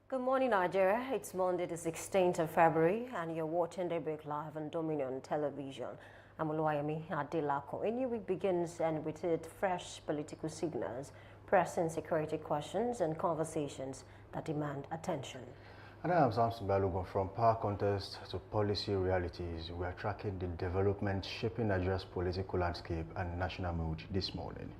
Good morning, Nigeria. It's Monday, the 16th of February, and you're watching Daybreak live on Dominion Television. I'm Oluwayemi Adelako. A new week begins, and with it, fresh political signals, pressing security questions, and conversations that demand attention. And I am Samson Balogun. From power contest to policy realities, we are tracking the development shaping Nigeria's political landscape and national mood this morning.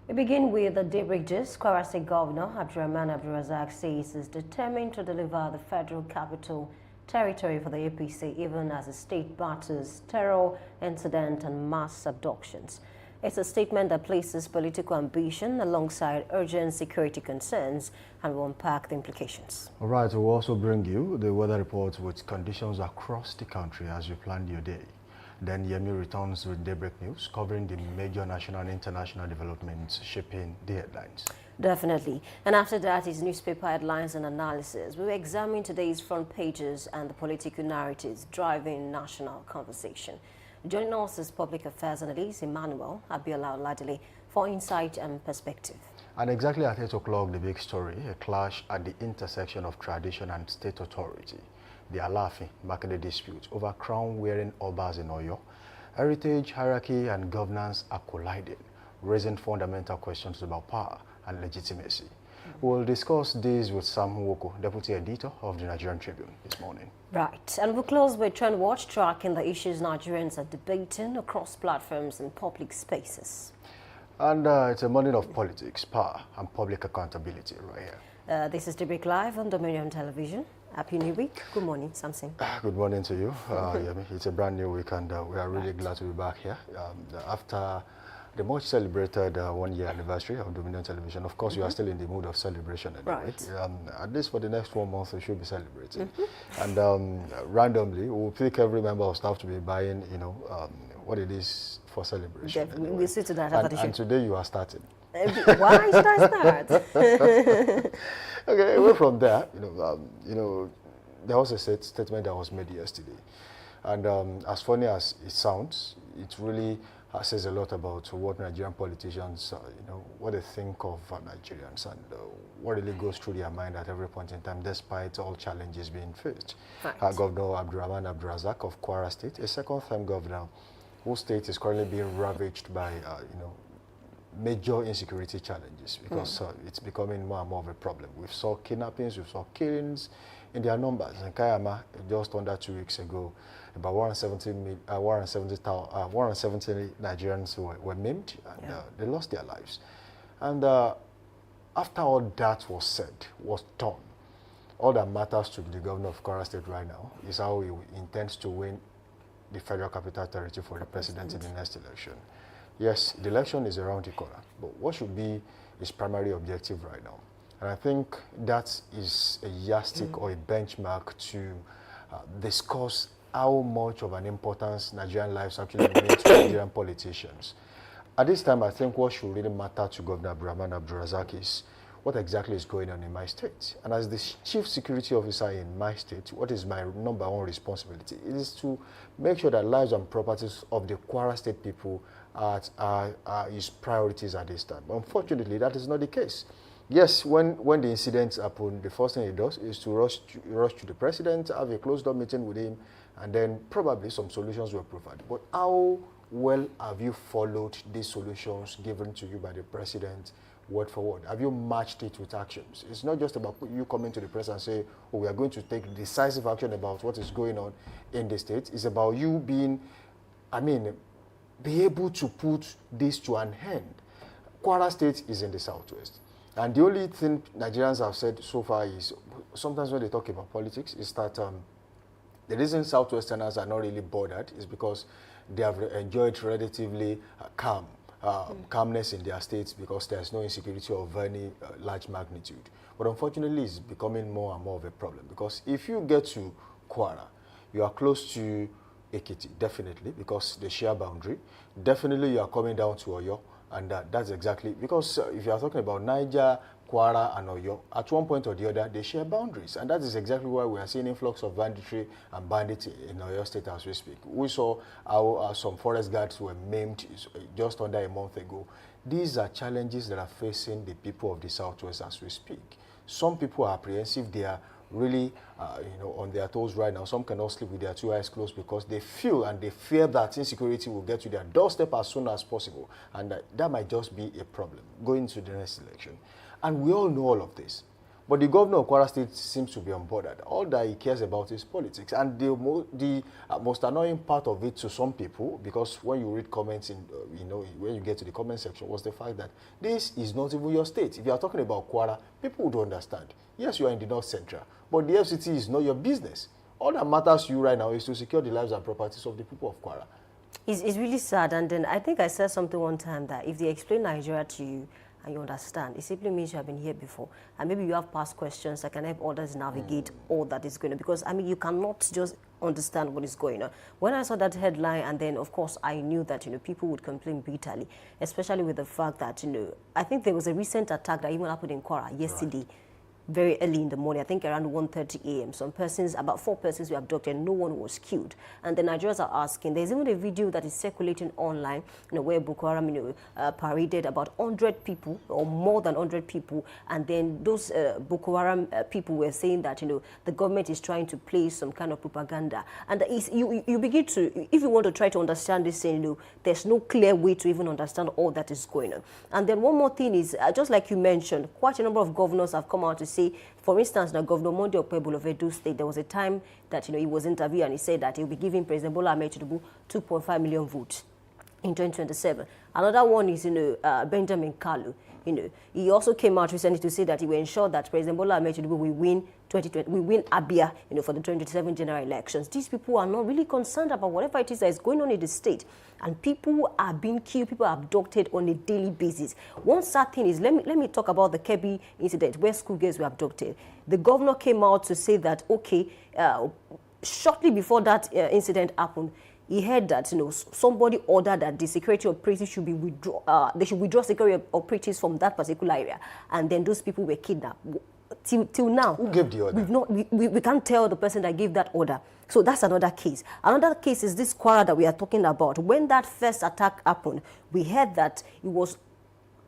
We begin with the Daybreak gist. Kwara State Governor Abdurrahman Abdulrazak says he's determined to deliver the federal capital territory for the APC, even as the state battles terror, incident, and mass abductions. It's a statement that places political ambition alongside urgent security concerns and will unpack the implications. All right, we'll also bring you the weather report with conditions across the country as you plan your day. Then Yemi returns with Daybreak News, covering the major national and international developments shaping the headlines. Definitely. And after that is newspaper headlines and analysis. We will examine today's front pages and the political narratives driving national conversation. Joining us is public affairs analyst Emmanuel Abiola Oladile for insight and perspective. And exactly at 8 o'clock, the big story, a clash at the intersection of tradition and state authority. The Alaafin Makinde dispute over crown-wearing Obas in Oyo. Heritage, hierarchy, and governance are colliding, raising fundamental questions about power and legitimacy. We'll discuss this with Sam Nwoko, Deputy Editor of the Nigerian Tribune, this morning. Right, and we'll close with Trend Watch, tracking the issues Nigerians are debating across platforms and public spaces. And it's a morning of politics, power, and public accountability right here. This is Daybreak Live on Dominion Television. Happy New Week. Good morning, Samson. Good morning to you. Yemi. It's a brand new week, and we are really glad to be back here. After the much celebrated 1-year anniversary of Dominion Television, of course, you are still in the mood of celebration anyway. Right. At least for the next 1 month, we should be celebrating. And randomly, we'll pick every member of staff to be buying, what it is for celebration. Definitely. Anyway. We'll see to that after the show. And today you are starting. Why should I start? Okay, away from there, there was a statement that was made yesterday. And as funny as it sounds, it really says a lot about what Nigerian politicians, what they think of Nigerians and what really goes through their mind at every point in time, despite all challenges being faced. Right. Governor Abdurrahman Abdulrazak of Kwara State, a second-time governor whose state is currently being ravaged by, major insecurity challenges because it's becoming more and more of a problem. We saw kidnappings, we saw killings in their numbers. In Kayama, just under 2 weeks ago, about 170 Nigerians were maimed and they lost their lives. And after all that was done, all that matters to the governor of Kwara State right now is how he intends to win the federal capital territory for the president in the next election. Yes, the election is around the corner, but what should be his primary objective right now? And I think that is a yardstick or a benchmark to discuss how much of an importance Nigerian lives actually mean to Nigerian politicians. At this time, I think what should really matter to Governor Abdurrahman Abdulrazak is what exactly is going on in my state. And as the chief security officer in my state, what is my #1 responsibility? It is to make sure that lives and properties of the Kwara State people are his priorities at this time. Unfortunately, that is not the case. Yes, when the incidents happen, the first thing he does is to rush to the president, have a closed-door meeting with him, and then probably some solutions were provided. But how well have you followed these solutions given to you by the president word for word? Have you matched it with actions? It's not just about you coming to the press and say, oh, we are going to take decisive action about what is going on in the state. It's about you being, be able to put this to an end. Kwara State is in the southwest. And the only thing Nigerians have said so far is, sometimes when they talk about politics, is that the reason Southwesterners are not really bothered is because they have enjoyed relatively calmness in their states because there's no insecurity of any large magnitude. But unfortunately, it's becoming more and more of a problem because if you get to Kwara, you are close to Ekiti, definitely, because they share boundary. Definitely, you are coming down to Oyo, and that's exactly, because if you are talking about Niger, Kwara and Oyo, at one point or the other, they share boundaries. And that is exactly why we are seeing influx of banditry and bandits in Oyo State as we speak. We saw how some forest guards were maimed just under a month ago. These are challenges that are facing the people of the Southwest as we speak. Some people are apprehensive. They are really, on their toes right now. Some cannot sleep with their two eyes closed because they feel and they fear that insecurity will get to their doorstep as soon as possible. And that might just be a problem going to the next election. And we all know all of this. But the governor of Kwara State seems to be unbothered. All that he cares about is politics. And the most annoying part of it to some people, because when you read comments in, when you get to the comment section, was the fact that this is not even your state. If you are talking about Kwara, people would understand. Yes, you are in the North Central, but the FCT is not your business. All that matters to you right now is to secure the lives and properties of the people of Kwara. It's really sad. And then I think I said something one time that if they explain Nigeria to you, and you understand, it simply means you have been here before. And maybe you have past questions that can help others navigate all that is going on. Because, I mean, you cannot just understand what is going on. When I saw that headline, and then, of course, I knew that, people would complain bitterly, especially with the fact that, I think there was a recent attack that even happened in Kwara yesterday. Right. Very early in the morning, I think around 1:30 a.m. Some persons, about 4 persons were abducted, no one was killed. And the Nigerians are asking, there's even a video that is circulating online, where Boko Haram, paraded about 100 people, or more than 100 people, and then those Boko Haram people were saying that, the government is trying to play some kind of propaganda. And you begin to, if you want to try to understand this thing, there's no clear way to even understand all that is going on. And then one more thing is, just like you mentioned, quite a number of governors have come out to say, for instance, now Governor Monday Okpebholo of Edo State, there was a time that he was interviewed and he said that he'll be giving President Bola Ahmed Tinubu 2.5 million votes in 2027. Another one is Benjamin Kalu. He also came out recently to say that he will ensure that President Bola Ahmed Tinubu will win 2020, we win Abia, for the 2027 general elections. These people are not really concerned about whatever it is that is going on in the state. And people are being killed, people are abducted on a daily basis. One sad thing is, let me talk about the Kebbi incident where schoolgirls were abducted. The governor came out to say that, okay, shortly before that incident happened, he heard that somebody ordered that the security operatives should be they should withdraw security operatives from that particular area, and then those people were kidnapped. Till now, who gave the order? We can't tell the person that gave that order. So that's another case. Another case is this Kwara that we are talking about. When that first attack happened, we heard that it was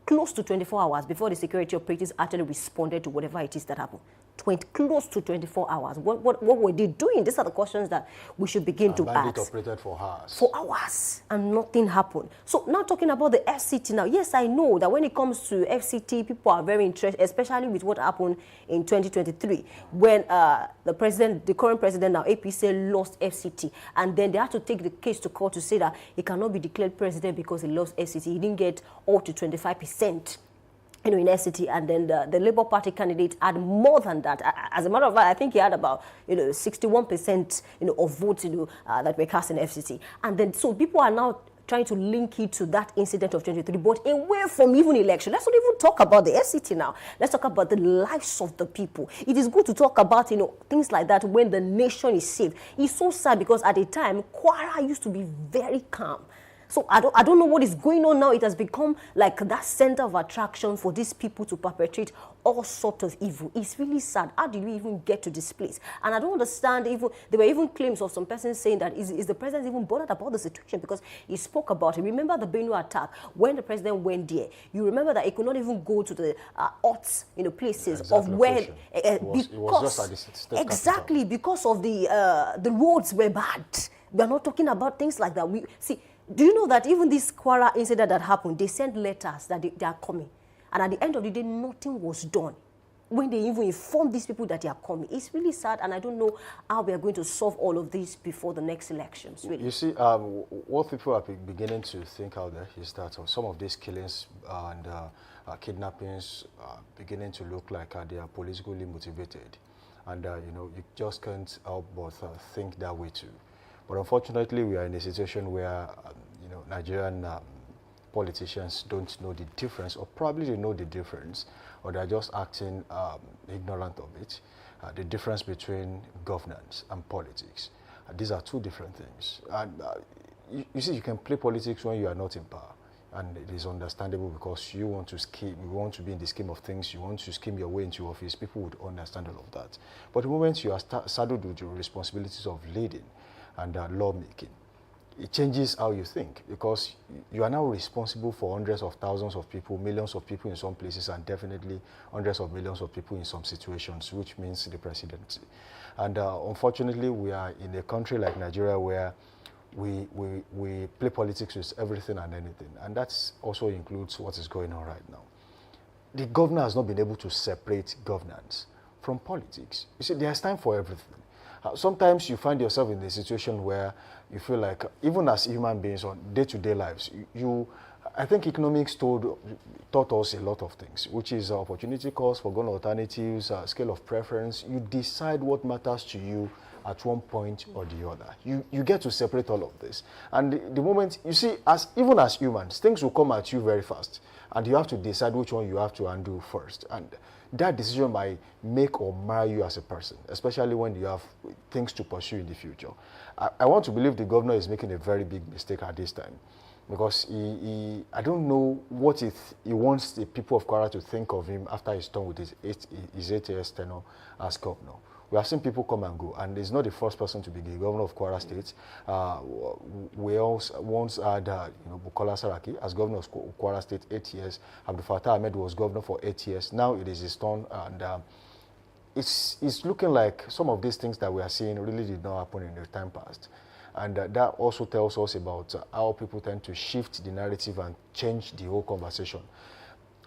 close to 24 hours before the security operatives actually responded to whatever it is that happened. Close to 24 hours. What were they doing? These are the questions that we should begin to ask. Operated for hours. For hours, and nothing happened. So now talking about the FCT now. Yes, I know that when it comes to FCT, people are very interested, especially with what happened in 2023, when the current president now, APC, lost FCT. And then they had to take the case to court to say that he cannot be declared president because he lost FCT. He didn't get up to 25%. In FCT, and then the Labour Party candidate had more than that. As a matter of fact, I think he had about 61% of votes that were cast in FCT. And then so people are now trying to link it to that incident of 2023, but away from even election. Let's not even talk about the FCT now. Let's talk about the lives of the people. It is good to talk about things like that when the nation is safe. It's so sad because at the time Kwara used to be very calm. So I don't know what is going on now. It has become like that center of attraction for these people to perpetrate all sorts of evil. It's really sad. How did we even get to this place? And I don't understand. There were even claims of some persons saying that is the president even bothered about the situation because he spoke about it. Remember the Benue attack when the president went there? You remember that he could not even go to the huts, places of where it was just at the state exactly capital. Because of the roads were bad. We are not talking about things like that. Do you know that even this Kwara incident that happened, they sent letters that they are coming. And at the end of the day, nothing was done. When they even informed these people that they are coming. It's really sad, and I don't know how we are going to solve all of this before the next elections. Really. You see, what people are beginning to think out there is that some of these killings and kidnappings are beginning to look like they are politically motivated. And, you just can't help but think that way too. But unfortunately, we are in a situation where, Nigerian politicians don't know the difference, or probably they know the difference, or they're just acting ignorant of it. The difference between governance and politics. These are two different things. And you see, you can play politics when you are not in power. And it is understandable because you want to scheme, you want to be in the scheme of things, you want to scheme your way into office, people would understand all of that. But the moment you are saddled with your responsibilities of leading and lawmaking, it changes how you think, because you are now responsible for hundreds of thousands of people, millions of people in some places, and definitely hundreds of millions of people in some situations, which means the presidency. And unfortunately, we are in a country like Nigeria where we play politics with everything and anything, and that also includes what is going on right now. The governor has not been able to separate governance from politics. You see, there's time for everything. Sometimes you find yourself in a situation where you feel like, even as human beings on day-to-day lives, I think economics taught us a lot of things, which is opportunity cost, forgotten alternatives, scale of preference. You decide what matters to you at one point or the other. You get to separate all of this. And the moment, you see, even as humans, things will come at you very fast. And you have to decide which one you have to undo first. And that decision might make or mar you as a person, especially when you have things to pursue in the future. I want to believe the governor is making a very big mistake at this time, because I don't know what he wants the people of Kwara to think of him after he's done with his 8 years tenure as governor. We have seen people come and go, and he's not the first person to be the governor of Kwara State. We also once had Bukola Saraki as governor of Kwara State 8 years. Abdul Fattah Ahmed was governor for 8 years. Now it is his turn, and it's looking like some of these things that we are seeing really did not happen in the time past. And that also tells us about how people tend to shift the narrative and change the whole conversation.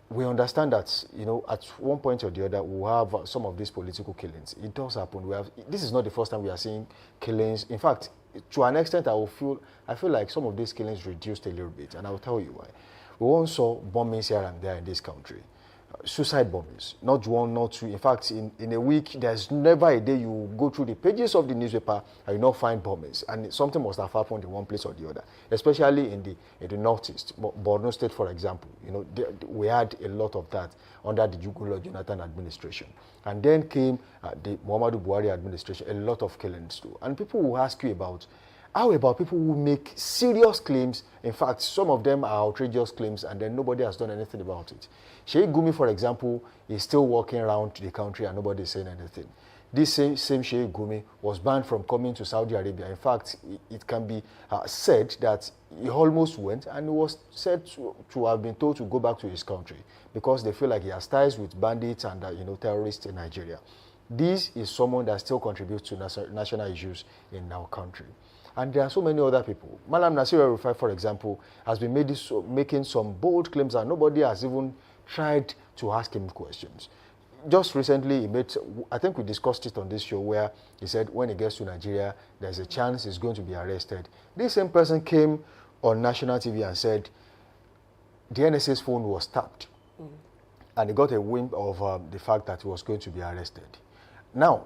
We understand that, at one point or the other, we'll have some of these political killings. It does happen. This is not the first time we are seeing killings. In fact, to an extent, I feel like some of these killings reduced a little bit, and I'll tell you why. We once saw bombings here and there in this country. Suicide bombings, not one, not two. In fact, in a week, there's never a day you go through the pages of the newspaper and you not find bombings. And something must have happened in one place or the other, especially in the northeast. Borno State, for example, we had a lot of that under the Goodluck Jonathan administration. And then came the Muhammadu Buhari administration, a lot of killings too. And people will ask you how about people who make serious claims? In fact, some of them are outrageous claims, and then nobody has done anything about it. Sheikh Gumi, for example, is still walking around the country and nobody is saying anything. This same Sheikh Gumi was banned from coming to Saudi Arabia. In fact, it can be said that he almost went, and he was said to have been told to go back to his country because they feel like he has ties with bandits and terrorists in Nigeria. This is someone that still contributes to national issues in our country. And there are so many other people. Malam Nasir El-Rufai, for example, has been making some bold claims, and nobody has even tried to ask him questions. Just recently, I think we discussed it on this show, where he said when he gets to Nigeria, there's a chance he's going to be arrested. This same person came on national TV and said the NSA's phone was tapped. And he got a whim of the fact that he was going to be arrested. Now,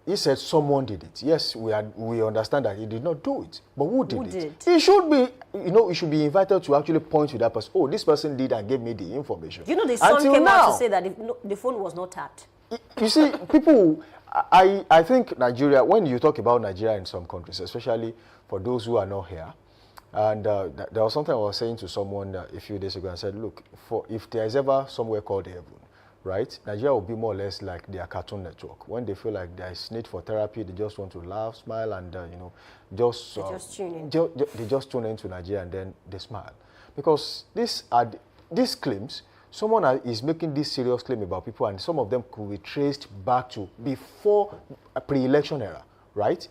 he said someone did it. Yes, we understand that he did not do it. But who did it? He should be, he should be invited to actually point to that person. Oh, this person did and gave me the information. The son came out to say that the phone was not tapped. You see, people, I think Nigeria, when you talk about Nigeria in some countries, especially for those who are not here, and there was something I was saying to someone a few days ago, and said, look, if there is ever somewhere called heaven, right? Nigeria will be more or less like their Cartoon Network. When they feel like there is need for therapy, they just want to laugh, smile, and they just tune in. They just tune into Nigeria and then they smile, because these claims, someone is making this serious claim about people, and some of them could be traced back to before a pre-election era, right?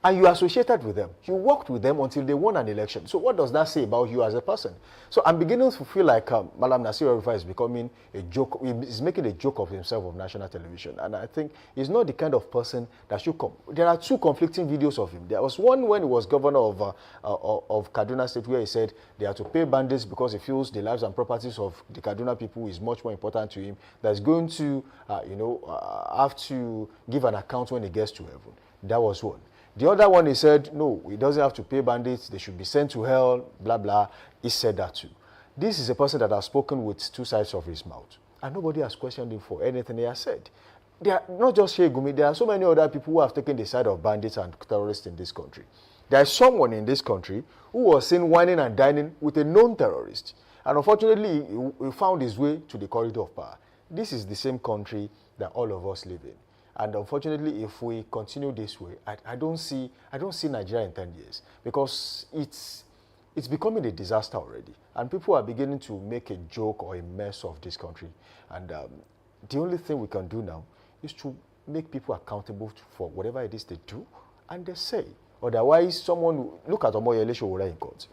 And you associated with them. You worked with them until they won an election. So what does that say about you as a person? So I'm beginning to feel like Malam Nasir El-Rufai is becoming a joke. He's making a joke of himself on national television. And I think he's not the kind of person that should come. There are two conflicting videos of him. There was one when he was governor of Kaduna State, where he said they have to pay bandits because he feels the lives and properties of the Kaduna people is much more important to him. That's going to, have to give an account when he gets to heaven. That was one. The other one, he said, no, he doesn't have to pay bandits. They should be sent to hell, blah, blah. He said that too. This is a person that has spoken with two sides of his mouth. And nobody has questioned him for anything he has said. There are not just Sheikh Gumi, there are so many other people who have taken the side of bandits and terrorists in this country. There is someone in this country who was seen whining and dining with a known terrorist. And unfortunately, he found his way to the corridor of power. This is the same country that all of us live in. And unfortunately, if we continue this way, I don't see Nigeria in 10 years, because it's becoming a disaster already. And people are beginning to make a joke or a mess of this country. And the only thing we can do now is to make people accountable for whatever it is they do and they say. Otherwise, look at Omoyele Sowore in court.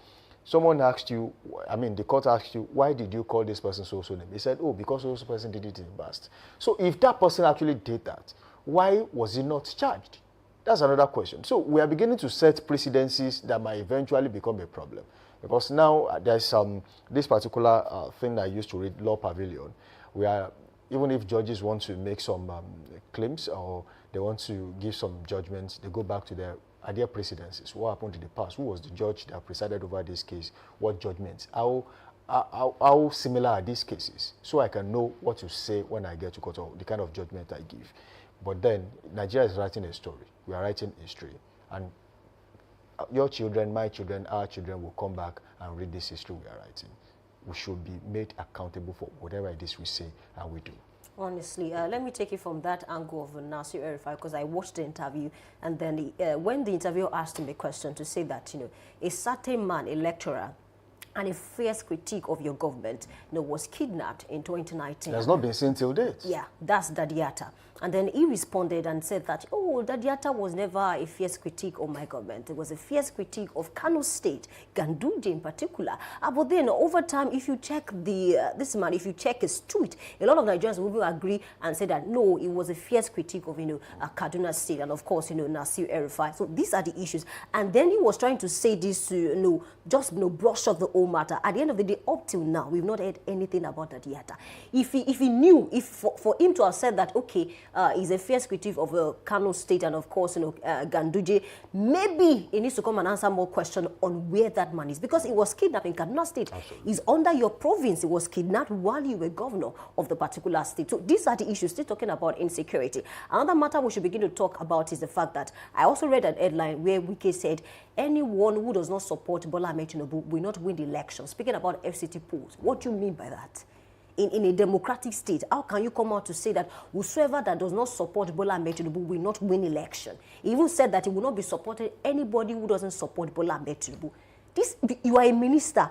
Someone asked you, the court asked you, why did you call this person so name? He said, oh, because so person did it in the past. So if that person actually did that, why was he not charged? That's another question. So we are beginning to set precedences that might eventually become a problem. Because now there's this particular thing I used to read, Law Pavilion, where even if judges want to make some claims or they want to give some judgments, they go back to their precedences. What happened in the past? Who was the judge that presided over this case? What judgments? How similar are these cases? So I can know what to say when I get to court or the kind of judgment I give. But then Nigeria is writing a story. We are writing history. And your children, my children, our children will come back and read this history we are writing. We should be made accountable for whatever it is we say and we do. Honestly, let me take it from that angle of Nasir El-Rufai, because I watched the interview, and then when the interviewer asked him a question to say that, a certain man, a lecturer, and a fierce critique of your government, was kidnapped in 2019. It has not been seen till date. Yeah, that's Dadiata. And then he responded and said that, oh, Dadiata was never a fierce critique of my government. It was a fierce critique of Kano State, Ganduje in particular. But then over time, if you check this man, if you check his tweet, a lot of Nigerians will agree and say that, no, it was a fierce critique of, Kaduna State and, of course, Nasir El-Rufai. So these are the issues. And then he was trying to say this to, just, brush off the whole matter. At the end of the day, up till now, we've not heard anything about Dadiata. If he knew, for him to have said that, okay, he's a fierce critique of Kano State and, of course, Ganduje, maybe he needs to come and answer more questions on where that man is, because he was kidnapped in Kaduna State. Absolutely. He's under your province. He was kidnapped while you were governor of the particular state. So these are the issues. Still talking about insecurity. Another matter we should begin to talk about is the fact that I also read an headline where Wike said anyone who does not support Bola Ahmed Tinubu will not win the election. Speaking about FCT polls, what do you mean by that? In a democratic state, how can you come out to say that whosoever that does not support Bola Ahmed Tinubu will not win election? He even said that he will not be supporting anybody who doesn't support Bola Ahmed Tinubu. You are a minister,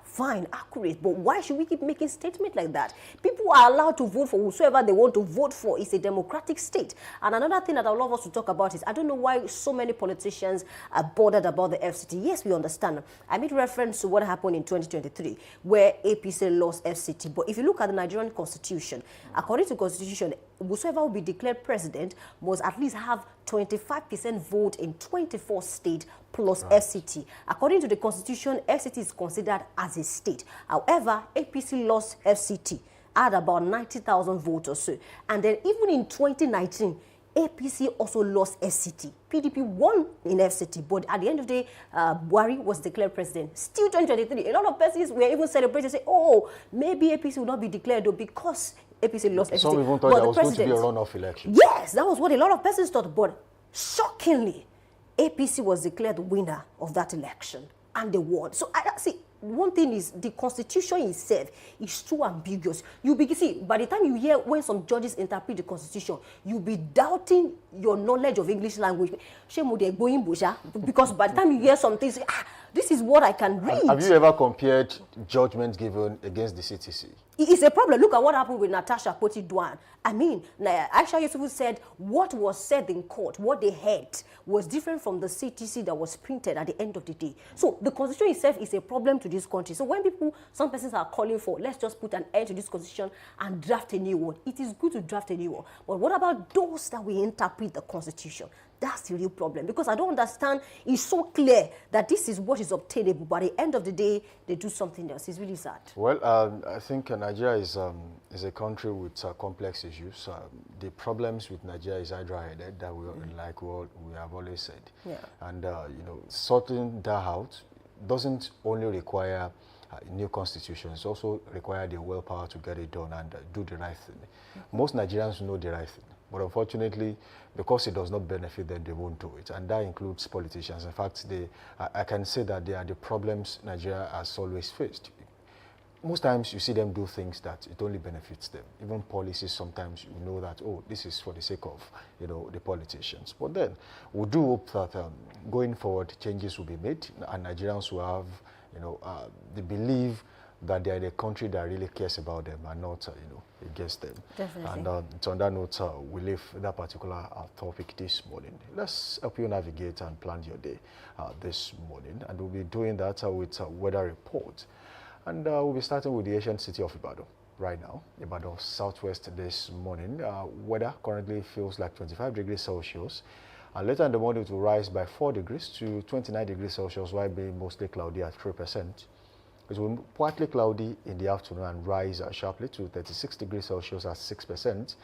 fine, accurate, but why should we keep making statements like that? People are allowed to vote for whosoever they want to vote for. It's a democratic state. And another thing that I would love us to talk about is, I don't know why so many politicians are bothered about the FCT. Yes, we understand. I made reference to what happened in 2023, where APC lost FCT. But if you look at the Nigerian constitution, according to the constitution, whosoever will be declared president must at least have 25% vote in 24 states plus FCT. According to the constitution, FCT is considered as a state. However, APC lost FCT, had about 90,000 votes or so. And then even in 2019, APC also lost FCT. PDP won in FCT, but at the end of the day, Buhari was declared president. Still 2023, a lot of persons were even celebrating, say, oh, maybe APC will not be declared though, because APC lost FCT. Some even thought that was going to be a runoff election. Yes, that was what a lot of persons thought, but shockingly, APC was declared the winner of that election, and they won. So I see, one thing is the constitution itself is too ambiguous. By the time you hear when some judges interpret the constitution, you'll be doubting your knowledge of English language. Because by the time you hear some things, this is what I can read. Have you ever compared judgments given against the CTC? It's a problem. Look at what happened with Natasha Koti-Duan. I mean, Aisha Yusufu said what was said in court, what they heard, was different from the CTC that was printed at the end of the day. So the constitution itself is a problem to this country. So when some persons are calling for, let's just put an end to this constitution and draft a new one, it is good to draft a new one. But what about those that will interpret the constitution? That's the real problem, because I don't understand. It's so clear that this is what is obtainable, but at the end of the day, they do something else. It's really sad. Well, I think Nigeria is a country with complex issues. The problems with Nigeria is hydra-headed, that we have always said. Yeah. And sorting that out doesn't only require a new constitution, it also requires the willpower to get it done and do the right thing. Most Nigerians know the right thing. But unfortunately, because it does not benefit them, they won't do it. And that includes politicians. In fact, I can say that they are the problems Nigeria has always faced. most times you see them do things that it only benefits them. Even policies, sometimes you know that, oh, this is for the sake of, the politicians. But then we do hope that going forward, changes will be made, and Nigerians will have, the belief that they are the country that really cares about them and not, against them. Definitely. And so on that note, we leave that particular topic this morning. Let's help you navigate and plan your day this morning. And we'll be doing that with weather report. And we'll be starting with the ancient city of Ibadan right now. Ibadan southwest this morning. Weather currently feels like 25 degrees Celsius. And later in the morning, it will rise by 4 degrees to 29 degrees Celsius, while being mostly cloudy at 3%. It will be partly cloudy in the afternoon and rise sharply to 36 degrees Celsius at 6%.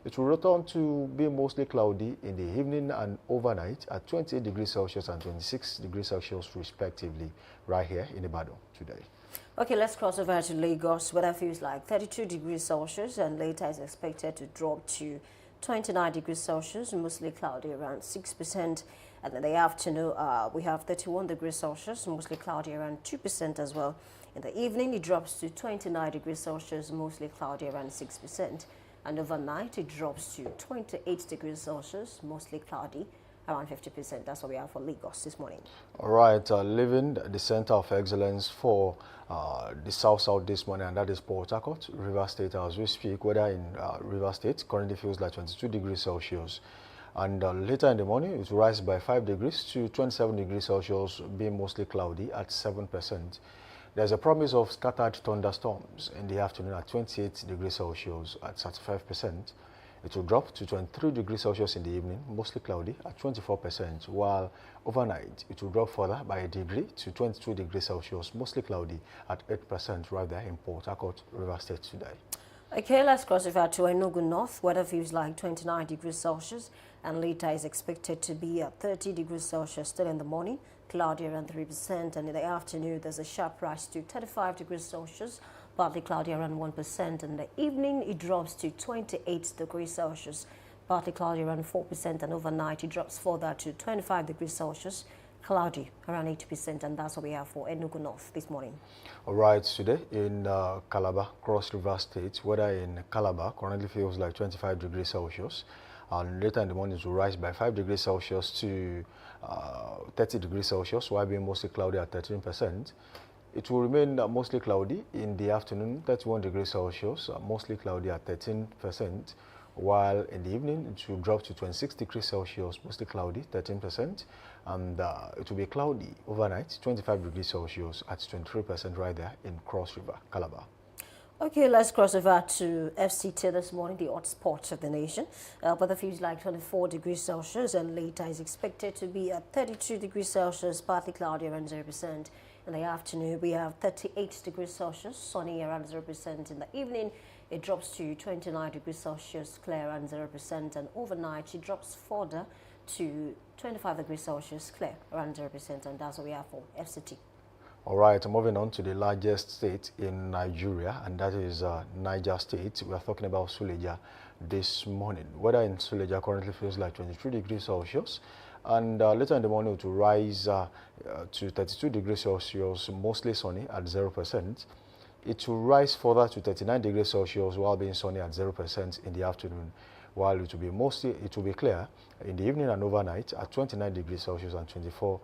It will return to be mostly cloudy in the evening and overnight at 28 degrees Celsius and 26 degrees Celsius respectively, right here in Ibadan today. Okay, let's cross over to Lagos. Weather feels like 32 degrees Celsius, and later is expected to drop to 29 degrees Celsius, mostly cloudy around 6%. And in the afternoon, we have 31 degrees Celsius, mostly cloudy around 2% as well. In the evening, it drops to 29 degrees Celsius, mostly cloudy around 6%. And overnight, it drops to 28 degrees Celsius, mostly cloudy around 50%. That's what we have for Lagos this morning. All right, leaving the center of excellence for the south this morning, and that is Port Harcourt, River State. As we speak, weather in River State currently feels like 22 degrees Celsius. And later in the morning, it will rise by 5 degrees to 27 degrees Celsius, being mostly cloudy at 7%. There's a promise of scattered thunderstorms in the afternoon at 28 degrees Celsius at 35%. It will drop to 23 degrees Celsius in the evening, mostly cloudy at 24%, while overnight it will drop further by a degree to 22 degrees Celsius, mostly cloudy at 8% right there in Port Harcourt, River State today. Okay, let's cross over to Enugu North. Weather feels like 29 degrees Celsius, and later is expected to be at 30 degrees Celsius still in the morning, cloudy around 3%, and in the afternoon there's a sharp rise to 35 degrees Celsius, partly cloudy around 1%. In the evening, it drops to 28 degrees Celsius, partly cloudy around 4%, and overnight it drops further to 25 degrees Celsius, cloudy around 80%, and that's what we have for Enugu North this morning. All right, today in Calabar, Cross River State, weather in Calabar currently feels like 25 degrees Celsius, and later in the morning it will rise by 5 degrees Celsius to 30 degrees Celsius, while being mostly cloudy at 13%. It will remain mostly cloudy in the afternoon, 31 degrees Celsius, mostly cloudy at 13%, while in the evening it will drop to 26 degrees Celsius, mostly cloudy, 13%, and it will be cloudy overnight, 25 degrees Celsius at 23% right there in Cross River, Calabar. Okay, let's cross over to FCT this morning, the hot spot of the nation. Weather feels like 24 degrees Celsius, and later is expected to be at 32 degrees Celsius, partly cloudy around 0%. In the afternoon, we have 38 degrees Celsius, sunny around 0%. In the evening, it drops to 29 degrees Celsius, clear around 0%. And overnight, it drops further to 25 degrees Celsius, clear around 0%. And that's what we have for FCT. All right, moving on to the largest state in Nigeria, and that is Niger State. We are talking about Suleja this morning. Weather in Suleja currently feels like 23 degrees Celsius, and later in the morning it will rise to 32 degrees Celsius, mostly sunny at 0%. It will rise further to 39 degrees Celsius while being sunny at 0% in the afternoon, while it will be clear in the evening and overnight at 29 degrees Celsius and 25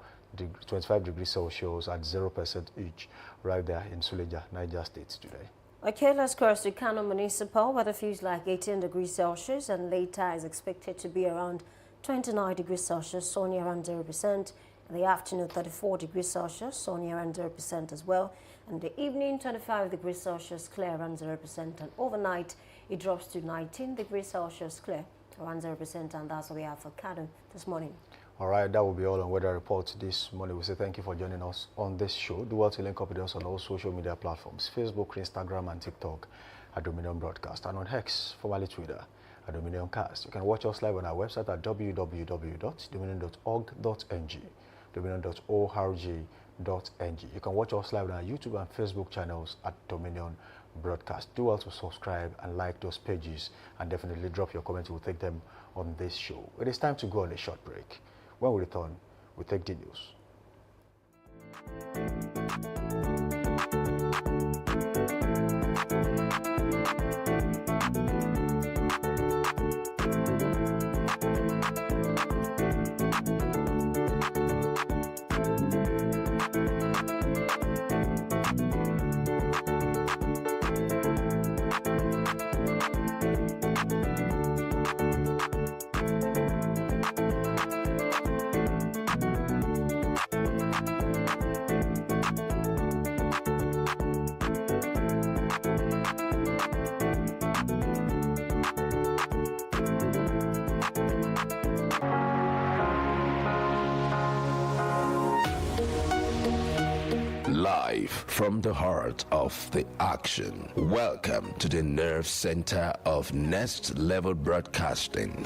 degrees Celsius at 0% each, right there in Suleja, Niger State today. Okay, let's cross to Kano Municipal. Weather feels like 18 degrees Celsius, and later is expected to be around 29 degrees Celsius, sunny around 0%. In the afternoon, 34 degrees Celsius, sunny around 0% as well. And the evening, 25 degrees Celsius, clear around 0%. And overnight, it drops to 19 degrees Celsius, clear around 0%. And that's what we have for Kano this morning. All right, that will be all on Weather Report this morning. We say thank you for joining us on this show. Do well to link up with us on all social media platforms, Facebook, Instagram, and TikTok at Dominion Broadcast, and on X, formerly Twitter, at Dominion Cast. You can watch us live on our website at www.dominion.org.ng, dominion.org.ng. You can watch us live on our YouTube and Facebook channels at Dominion Broadcast. Do well to subscribe and like those pages, and definitely drop your comments. We'll take them on this show. It is time to go on a short break. When we return, we take the news. Live from the heart of the action. Welcome to the nerve center of Next Level Broadcasting.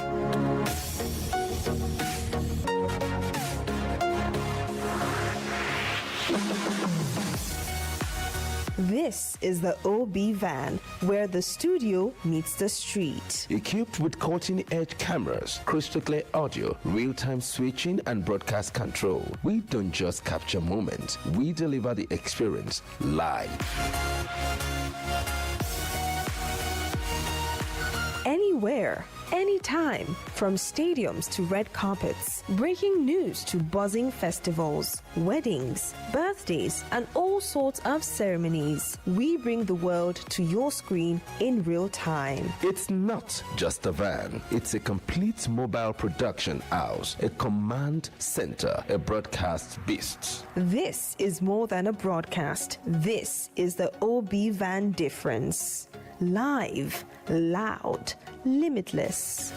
This is the OB van, where the studio meets the street. Equipped with cutting-edge cameras, crystal clear audio, real-time switching, and broadcast control, we don't just capture moments, we deliver the experience live. Anywhere, anytime, from stadiums to red carpets, breaking news to buzzing festivals, weddings, birthdays, and all sorts of ceremonies. We bring the world to your screen in real time. It's not just a van, it's a complete mobile production house, a command center, a broadcast beast. This is more than a broadcast. This is the OB van difference. Live, loud, limitless.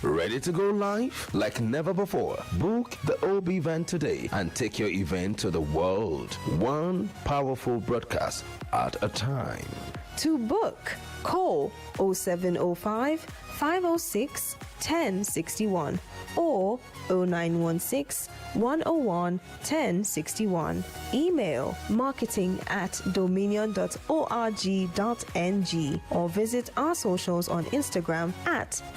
Ready to go live? Like never before. Book the OB van today and take your event to the world. One powerful broadcast at a time. To book, call 0705 506 1061 or 0916 101 1061. Email marketing@dominion.org.ng or visit our socials on Instagram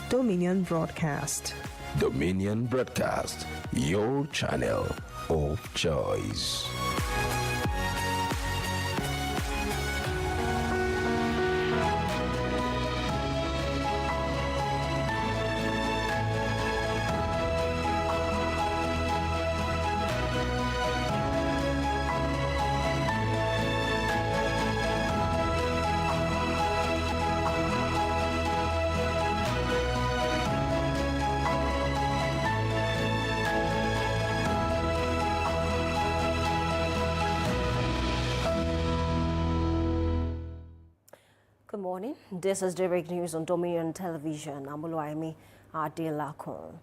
@Dominion Broadcast. Dominion Broadcast, your channel of choice. Good morning. This is Daybreak News on Dominion Television. I'm Oluwayemi Adelakun.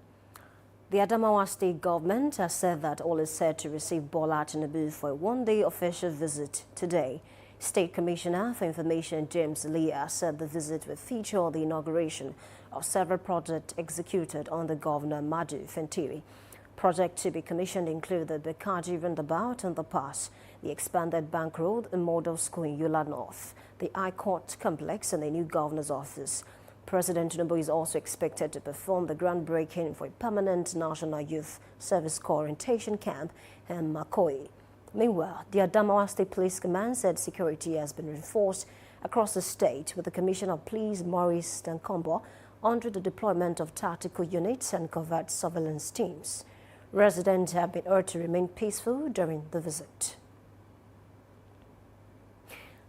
The Adamawa State government has said that all is set to receive Bola Tinubu for a one-day official visit today. State Commissioner for Information James Leah said the visit will feature the inauguration of several projects executed under Governor Madu Fintiri. Projects to be commissioned include the Bekaji Roundabout in the pass, the expanded Bank Road, a model school in Yola North, the High Court complex, and the new governor's office. President Tinubu is also expected to perform the groundbreaking for a permanent National Youth Service Corps orientation camp in Makoi. Meanwhile, the Adamawa State Police Command said security has been reinforced across the state with the Commissioner of Police Maurice Dankombo under the deployment of tactical units and covert surveillance teams. Residents have been urged to remain peaceful during the visit.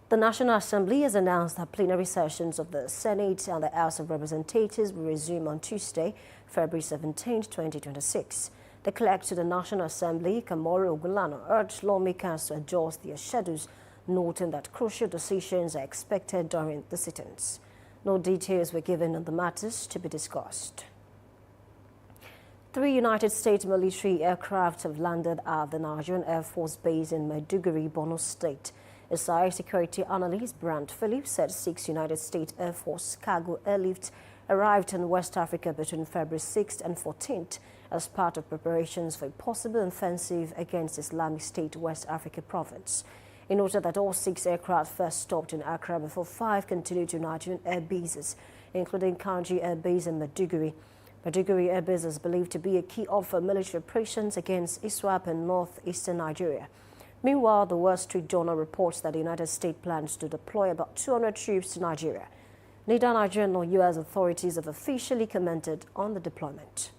The National Assembly has announced that plenary sessions of the Senate and the House of Representatives will resume on Tuesday, February 17, 2026. The clerk to the National Assembly, Kamoro Ogulano, urged lawmakers to adjust their schedules, noting that crucial decisions are expected during the sittings. No details were given on the matters to be discussed. 3 United States military aircraft have landed at the Nigerian Air Force Base in Maiduguri, Borno State. SI security analyst Brant Phillips said 6 United States Air Force cargo airlift arrived in West Africa between February 6th and 14th as part of preparations for a possible offensive against Islamic State West Africa province. He noted that all 6 aircraft first stopped in Accra before 5 continued to Nigerian air bases, including Kanji Air Base and Maiduguri. Maiduguri Air Base is believed to be a key hub for military operations against ISWAP in northeastern Nigeria. Meanwhile, the Wall Street Journal reports that the United States plans to deploy about 200 troops to Nigeria. Neither Nigerian nor U.S. authorities have officially commented on the deployment.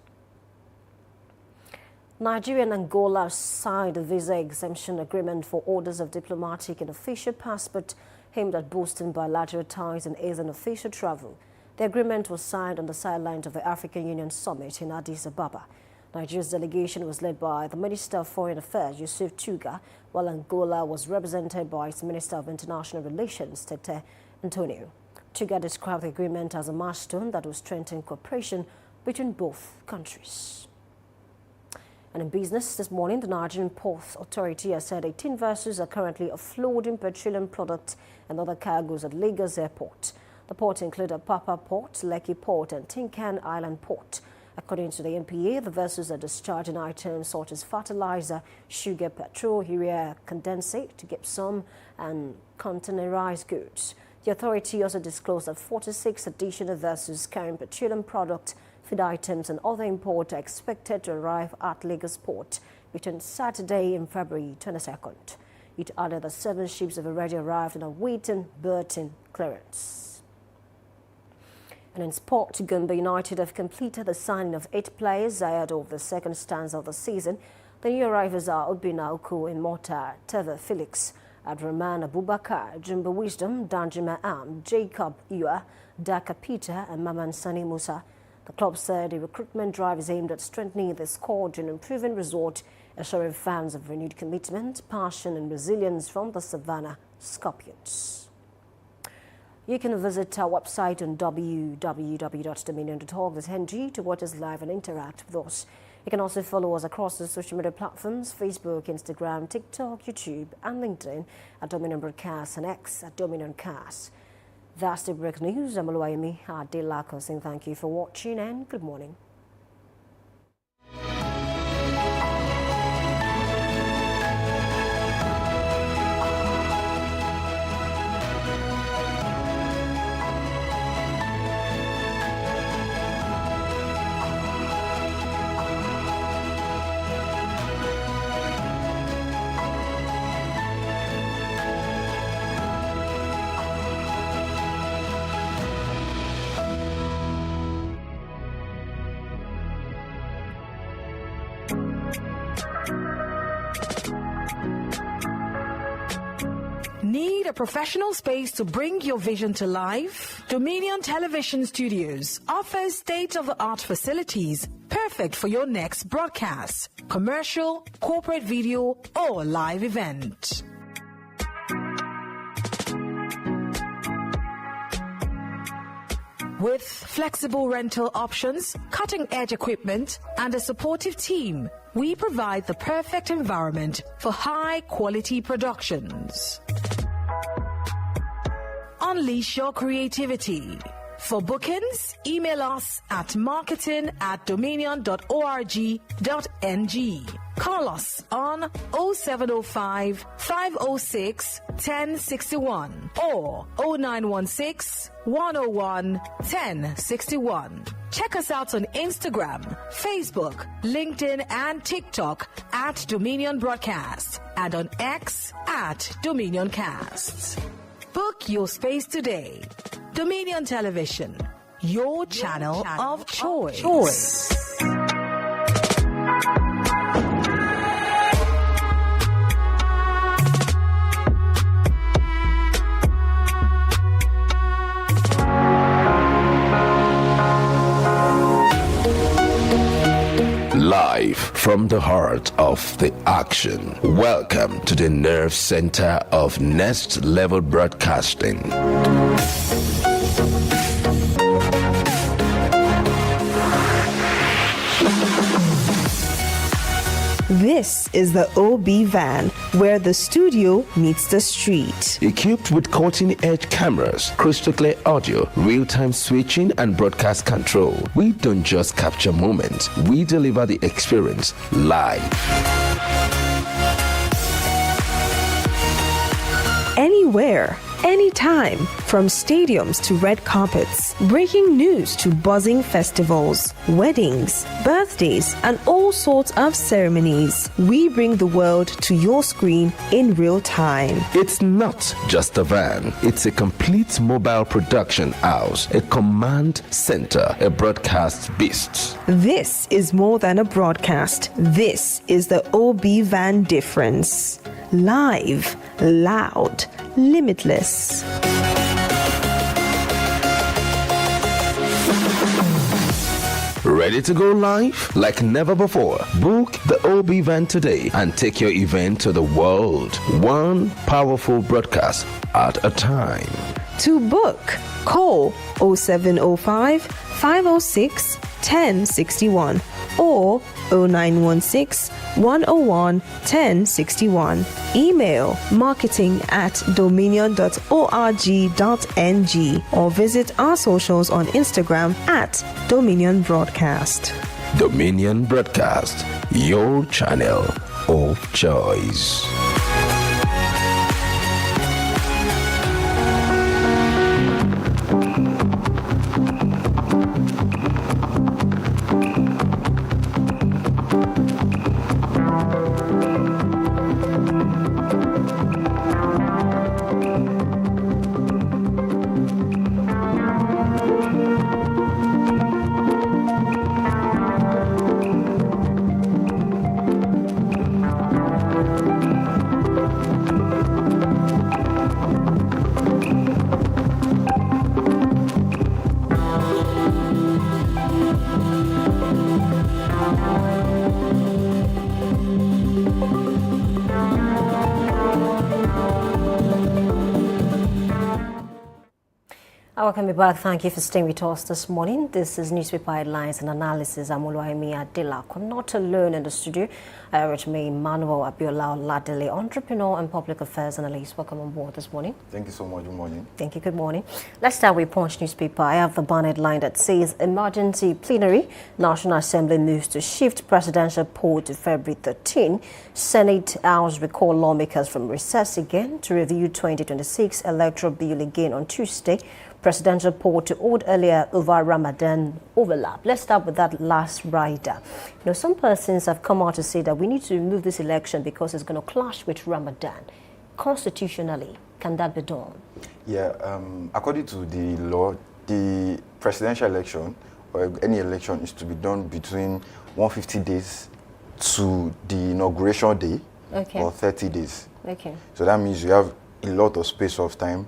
Nigeria and Angola signed a visa exemption agreement for orders of diplomatic and official passport aimed at boosting bilateral ties and easing official travel. The agreement was signed on the sidelines of the African Union Summit in Addis Ababa. Nigeria's delegation was led by the Minister of Foreign Affairs, Yusuf Tuga, while Angola was represented by its Minister of International Relations, Tete Antonio. Tuga described the agreement as a milestone that will strengthen cooperation between both countries. And in business this morning, the Nigerian Ports Authority has said 18 vessels are currently offloading petroleum products and other cargoes at Lagos Airport. The ports include Apapa Port, Lekki Port and Tinkan Island Port. According to the NPA, the vessels are discharging items such as fertilizer, sugar, petrol, urea, condensate, gypsum and containerized goods. The authority also disclosed that 46 additional vessels carrying petroleum products, feed items and other imports are expected to arrive at Lagos Port between Saturday and February 22nd. It added that 7 ships have already arrived and are awaiting berthing clearance. And in sport, Gombe United have completed the signing of 8 players ahead of the second stanza of the season. The new arrivals are Obina Oku in Mota, Teva Felix, Abdurrahman Abubakar, Jumbo Wisdom, Danjima Am, Jacob Iwa, Daka Peter and Maman Sani Musa. The club said the recruitment drive is aimed at strengthening the squad and improving result, assuring fans of renewed commitment, passion and resilience from the Savannah Scorpions. You can visit our website on www.dominion.org.ng to watch us live and interact with us. You can also follow us across the social media platforms, Facebook, Instagram, TikTok, YouTube and LinkedIn at Dominion Broadcast and X at Dominion Cast. That's the Daybreak News. I'm Oluwayemi Adelako saying thank you for watching and good morning. Need a professional space to bring your vision to life? Dominion Television Studios offers state-of-the-art facilities perfect for your next broadcast, commercial, corporate video, or live event. With flexible rental options, cutting-edge equipment, and a supportive team, we provide the perfect environment for high-quality productions. Unleash your creativity. For bookings, email us at marketing@dominion.org.ng. Call us on 0705 506 1061 or 0916 101 1061. Check us out on Instagram, Facebook, LinkedIn, and TikTok at Dominion Broadcast and on X at Dominion Cast. Book your space today. Dominion Television, your channel of choice. Live from the heart of the action. Welcome to the nerve center of Next Level Broadcasting. This is the OB van, where the studio meets the street. Equipped with cutting-edge cameras, crystal clear audio, real-time switching, and broadcast control, we don't just capture moments, we deliver the experience live. Anywhere, anytime, from stadiums to red carpets, breaking news to buzzing festivals, weddings, birthdays, and all sorts of ceremonies. We bring the world to your screen in real time. It's not just a van, it's a complete mobile production house, a command center, a broadcast beast. This is more than a broadcast. This is the OB van difference. Live, loud, limitless. Ready to go live? Like never before. Book the OB van today and take your event to the world. One powerful broadcast at a time. To book, call 0705 506 1061 or 0916 101 1061. Email marketing@dominion.org.ng or visit our socials on Instagram @Dominion Broadcast. Dominion Broadcast, your channel of choice. Welcome back. Thank you for staying with us this morning. This is Newspaper Headlines and Analysis. I'm Oluwayemi Adelakun. Not alone in the studio, with me, Emmanuel Abiola Ladele, entrepreneur and public affairs analyst. Welcome on board this morning. Thank you so much. Good morning. Thank you. Good morning. Let's start with Punch newspaper. I have the banner headline that says emergency plenary. National Assembly moves to shift presidential poll to February 13. Senate House recall lawmakers from recess again to review 2026 electoral bill again on Tuesday. Presidential poll to hold earlier over Ramadan overlap. Let's start with that last rider. Some persons have come out to say that we need to move this election because it's going to clash with Ramadan. Constitutionally, can that be done? Yeah, according to the law, the presidential election or any election is to be done between 150 days to the inauguration day, or 30 days. Okay. So that means you have a lot of space of time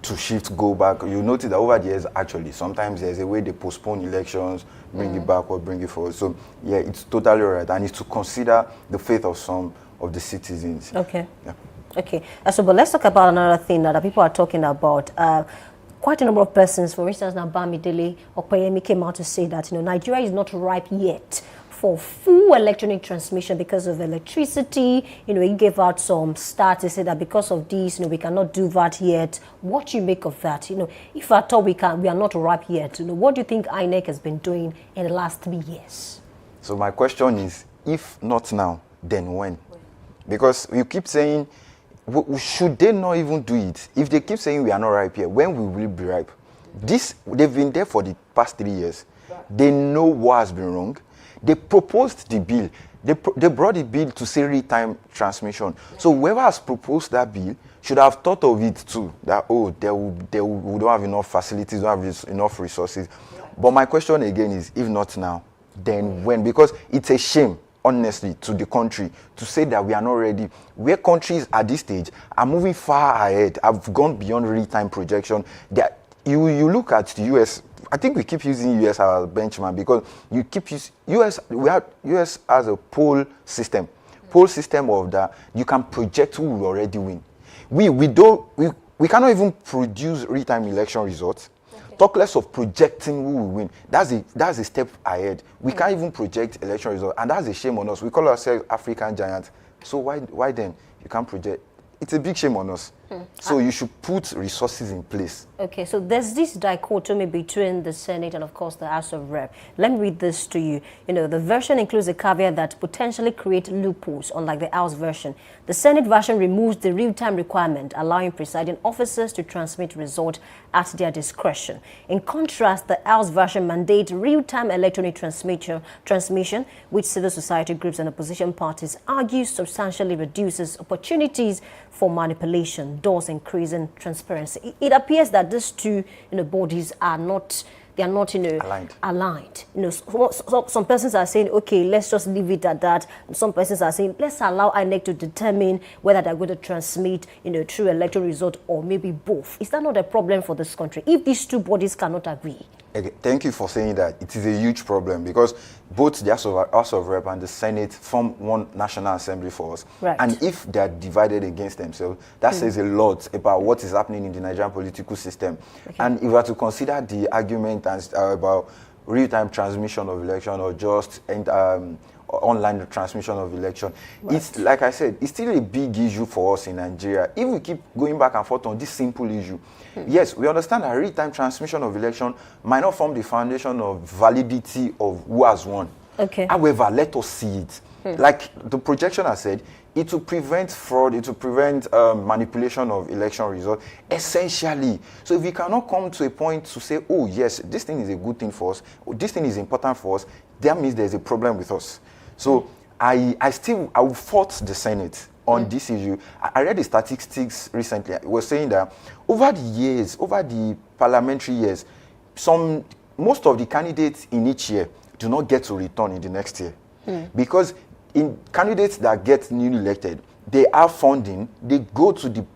to shift, go back. You notice that over the years, actually, sometimes there's a way they postpone elections, bring it back or bring it forward. So, yeah, it's totally right. And it's to consider the faith of some of the citizens. Okay. Yeah. Okay. So, but let's talk about another thing that people are talking about. Quite a number of persons, for instance, now Bamidele or Payemi came out to say that, Nigeria is not ripe yet for full electronic transmission because of electricity. He gave out some stats. He said that because of this, we cannot do that yet. What do you make of that? If at all we are not ripe yet, what do you think INEC has been doing in the last 3 years? So my question is, if not now, then when? Because you keep saying, should they not even do it? If they keep saying we are not ripe yet, when will we be ripe? They've been there for the past 3 years. They know what has been wrong. They proposed the bill. They brought the bill to say real-time transmission. So whoever has proposed that bill should have thought of it too. That we don't have enough facilities, don't have enough resources. But my question again is, if not now, then when? Because it's a shame, honestly, to the country to say that we are not ready. Where countries at this stage are moving far ahead, have gone beyond real-time projection. You look at the US. I think we keep using US as a benchmark because you keep using US. We have US as a poll system of that you can project who will already win. We cannot even produce real-time election results. Okay. Talk less of projecting who will win. That's a step ahead. We can't even project election results, and that's a shame on us. We call ourselves African giants. So why then you can't project? It's a big shame on us. So you should put resources in place. Okay, so there's this dichotomy between the Senate and, of course, the House of Rep. Let me read this to you. The version includes a caveat that potentially create loopholes, unlike the House version. The Senate version removes the real-time requirement, allowing presiding officers to transmit results at their discretion. In contrast, the House version mandates real-time electronic transmission, which civil society groups and opposition parties argue substantially reduces opportunities for manipulation, thus increasing transparency. It appears that these two bodies are not aligned. Some persons are saying, okay, let's just leave it at that. And some persons are saying, let's allow INEC to determine whether they're going to transmit through electoral result or maybe both. Is that not a problem for this country if these two bodies cannot agree? Okay, thank you for saying that. It is a huge problem because both the House of Rep and the Senate form one National Assembly for us. Right. And if they are divided against themselves, that says a lot about what is happening in the Nigerian political system. Okay. And if we are to consider the argument about real-time transmission of election or just online transmission of election. Right. It's like I said, it's still a big issue for us in Nigeria. If we keep going back and forth on this simple issue, yes, we understand that real-time transmission of election might not form the foundation of validity of who has won. Okay. However, let us see it. Like the projection has said, it will prevent fraud, it will prevent manipulation of election results, essentially. So if we cannot come to a point to say, oh yes, this thing is a good thing for us, this thing is important for us, that means there's a problem with us. So I will fault the Senate on this issue. I read the statistics recently. It was saying that over the parliamentary years, most of the candidates in each year do not get to return in the next year. Because in candidates that get newly elected, they have funding, they go to the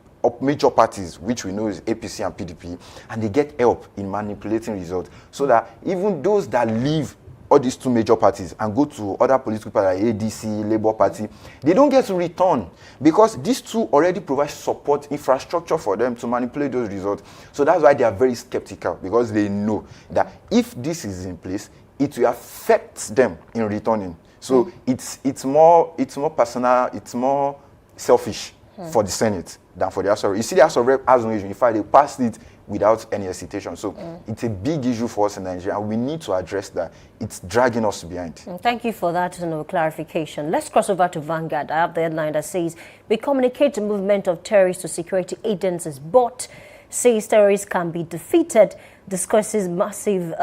major parties, which we know is APC and PDP, and they get help in manipulating results. So that even those that leave all these two major parties and go to other political parties like ADC, Labour Party, they don't get to return because these two already provide support infrastructure for them to manipulate those results. So that's why they are very skeptical, because they know that if this is in place, it will affect them in returning. So it's more personal, it's more selfish for the Senate than for the House of Rep. You see, the House of Rep has no issue. In fact, they passed it without any hesitation. So it's a big issue for us in Nigeria, and we need to address that. It's dragging us behind. Thank you for that clarification. Let's cross over to Vanguard. I have the headline that says, we communicate the movement of terrorists to security agencies, but says terrorists can be defeated, discusses massive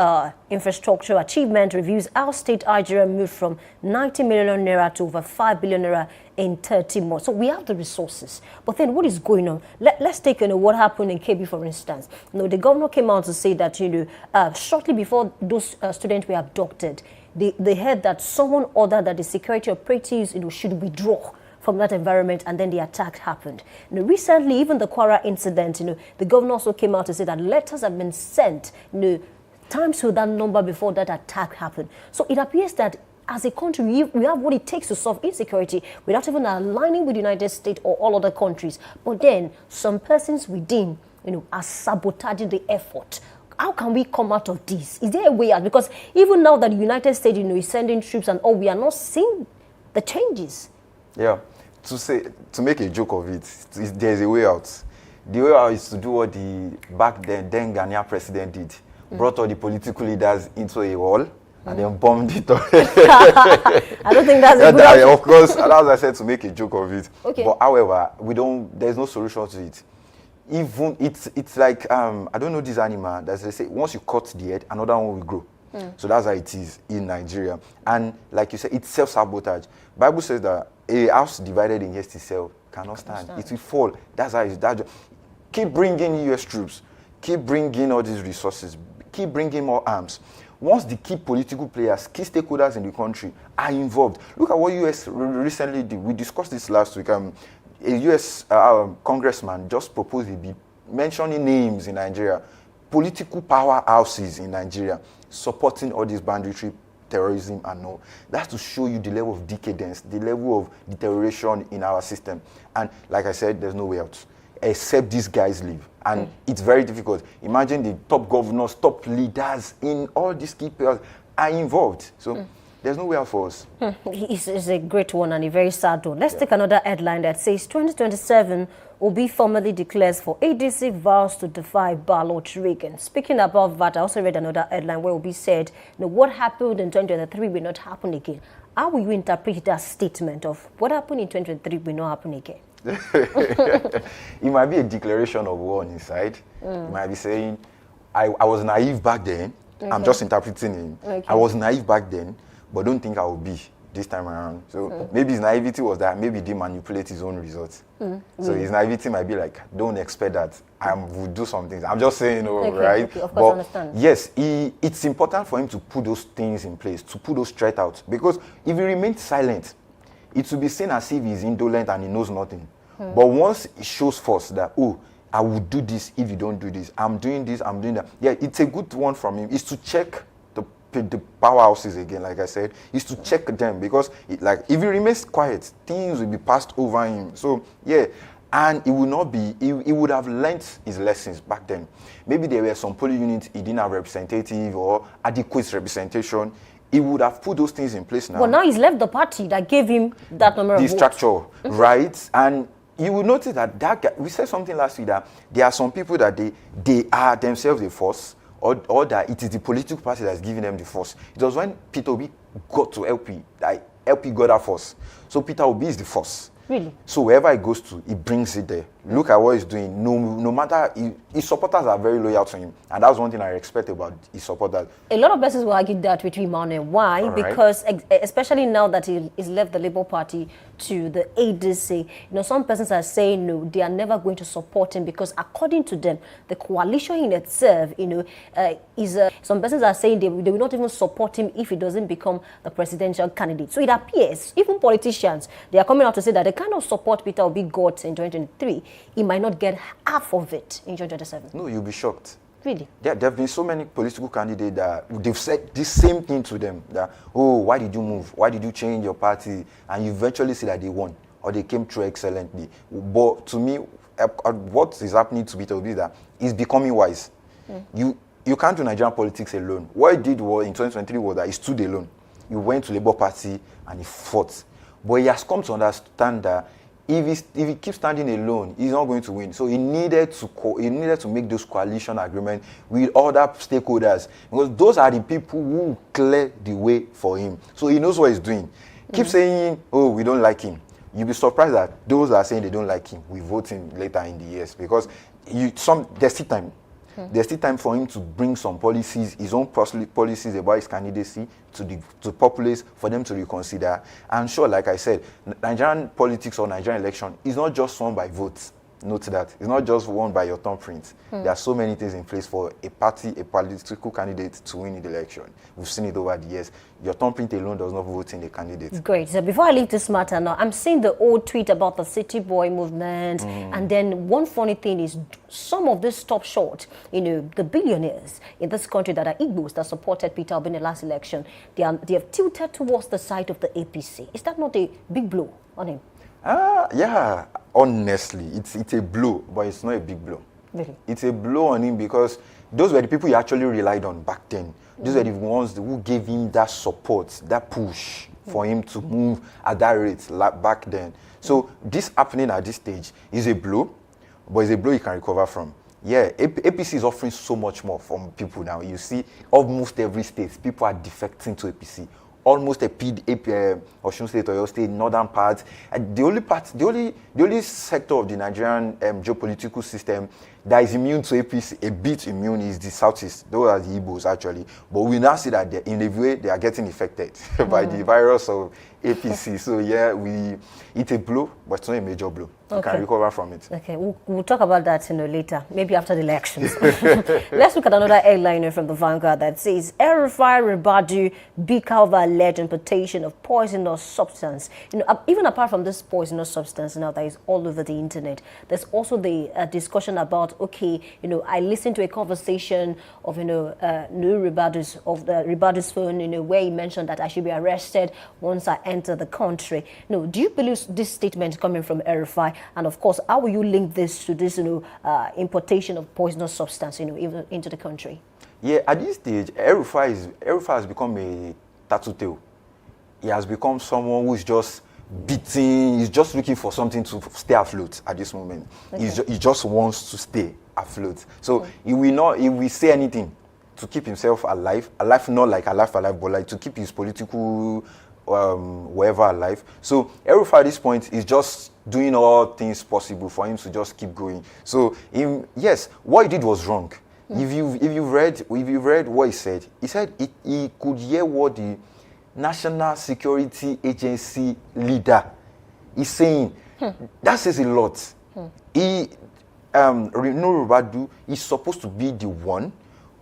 infrastructure achievement, reviews how state Nigeria moved from 90 million naira to over 5 billion naira in 30 months. So we have the resources. But then what is going on? Let's take what happened in KB, for instance. The governor came out to say that, shortly before those students were abducted, they heard that someone ordered that the security operatives should withdraw from that environment, and then the attack happened. Recently, even the Kwara incident, the governor also came out to say that letters have been sent, times to that number before that attack happened. So it appears that as a country, we have what it takes to solve insecurity without even aligning with the United States or all other countries. But then some persons within, are sabotaging the effort. How can we come out of this? Is there a way out? Because even now that the United States, is sending troops and all, we are not seeing the changes. Yeah. To make a joke of it, there's a way out. The way out is to do what the then Ghanaian president did. Brought all the political leaders into a wall and then bombed it. I don't think that's a good option. Of course, as I said, to make a joke of it. Okay. But however, there's no solution to it. Even it's like I don't know this animal that they say once you cut the head, another one will grow. So that's how it is in Nigeria. And like you said, it's self-sabotage. Bible says that a house divided against itself cannot stand. It will fall. That's how it's that. Keep bringing US troops. Keep bringing all these resources. Keep bringing more arms. Once the key political players, key stakeholders in the country are involved. Look at what US recently did. We discussed this last week. A US congressman just proposed a bill mentioning names in Nigeria, political powerhouses in Nigeria, supporting all this banditry, terrorism and all. That's to show you the level of decadence, the level of deterioration in our system. And like I said, there's no way out, except these guys leave. And it's very difficult. Imagine the top governors, top leaders in all these key players are involved. So there's no way out for us. It's a great one and a very sad one. Let's take another headline that says 2027 Obi formally declares for ADC vows to defy ballot rigging. Speaking about that, I also read another headline where Obi said, what happened in 2023 will not happen again. How will you interpret that statement of what happened in 2023 will not happen again? It might be a declaration of war on his side. He might be saying, I was naive back then. I'm just interpreting him. I was naive back then, but don't think I will be this time around. So maybe his naivety was that maybe he didn't manipulate his own results. So his naivety might be like, don't expect that I will do some things. I'm just saying, right? Okay, of course, but understand. yes, it's important for him to put those things in place, to put those threats out. Because if he remains silent, it will be seen as if he's indolent and he knows nothing. But once he shows force that, I will do this if you don't do this. I'm doing this, I'm doing that. Yeah, it's a good one from him. Is to check the powerhouses again, like I said, is to check them. Because if he remains quiet, things will be passed over him. So, yeah. And it will not be, he would have learnt his lessons back then. Maybe there were some polling units he didn't have representative or adequate representation. he would have put those things in place now. Well, now he's left the party that gave him that number of The votes. structure, right? And you will notice that guy, we said something last week that there are some people that they are themselves a force, or that it is the political party that's giving them the force. It was when Peter Obi got to LP, that LP got that force. So Peter Obi is the force. Really? So wherever he goes to, he brings it there. Look at what he's doing. No matter, his supporters are very loyal to him. And that's one thing I respect about his supporters. A lot of persons will argue that with Emmanuel. Why? All right. Because especially now that he's left the Labour Party to the ADC, some persons are saying no, they are never going to support him because according to them, the coalition in itself, is some persons are saying they will not even support him if he doesn't become the presidential candidate. So it appears, even politicians, they are coming out to say that the kind of support Peter Obi got in 2023, he might not get half of it in 2027. No, you'll be shocked. Really? There have been so many political candidates that they've said the same thing to them. That, oh, why did you move? Why did you change your party? And you eventually see that they won or they came through excellently. But to me, what is happening to Peter Obi is that he's becoming wise. You can't do Nigerian politics alone. What he did in 2023 was that he stood alone. He went to Labour Party and he fought. But he has come to understand that if he keeps standing alone, he's not going to win. So he needed to make those coalition agreements with other stakeholders, because those are the people who clear the way for him. So he knows what he's doing. Keep saying, oh, we don't like him. You'll be surprised that those that are saying they don't like him, we vote him later in the years, because there's still time. There's still time for him to bring some policies, his own policies about his candidacy to populace, for them to reconsider. And sure, like I said, Nigerian politics or Nigerian election is not just won by votes. Note that. It's not just won by your thumbprint. There are so many things in place for a political candidate to win in the election. We've seen it over the years. Your thumbprint alone does not vote in a candidate. Great. So before I leave this matter now, I'm seeing the old tweet about the City Boy movement. And then one funny thing is some of this stop short, the billionaires in this country that are Igbos that supported Peter Obi in the last election, they have tilted towards the side of the APC. Is that not a big blow on him? Yeah, honestly, it's a blow, but it's not a big blow. Really? It's a blow on him because those were the people he actually relied on back then. Those were the ones who gave him that support, that push for him to move at that rate back then. So this happening at this stage is a blow, but it's a blow you can recover from. Yeah, APC is offering so much more from people now. You see, almost every state, people are defecting to APC. Almost Osun State, Oyo State, northern part. The only sector of the Nigerian geopolitical system that is immune to APC, a bit immune, is the southeast. Those are the Igbos actually. But we now see that in a way they are getting affected by the virus of APC. So yeah, it's a blow, but it's not a major blow. You can recover from it. Okay, we'll talk about that later, maybe after the elections. Let's look at another headliner from the Vanguard that says, El-Rufai Ribadu big over alleged importation of poisonous substance. Even apart from this poisonous substance now that is all over the internet, there's also the discussion about, I listened to a conversation of, Ribadu's phone, where he mentioned that I should be arrested once I enter the country. Do you believe this statement coming from El-Rufai? And of course, how will you link this to this, importation of poisonous substance, even into the country? Yeah, at this stage, El-Rufai has become a tattoo. He has become someone who is just beating. He's just looking for something to stay afloat at this moment. Okay. He just wants to stay afloat. So he will say anything to keep himself alive. Alive, not like alive, but like to keep his political wherever alive. So El-Rufai at this point is just doing all things possible for him to just keep going. So yes, what he did was wrong. If you've read what he said he could hear what the National Security Agency leader is saying. That says a lot. Ribadu is supposed to be the one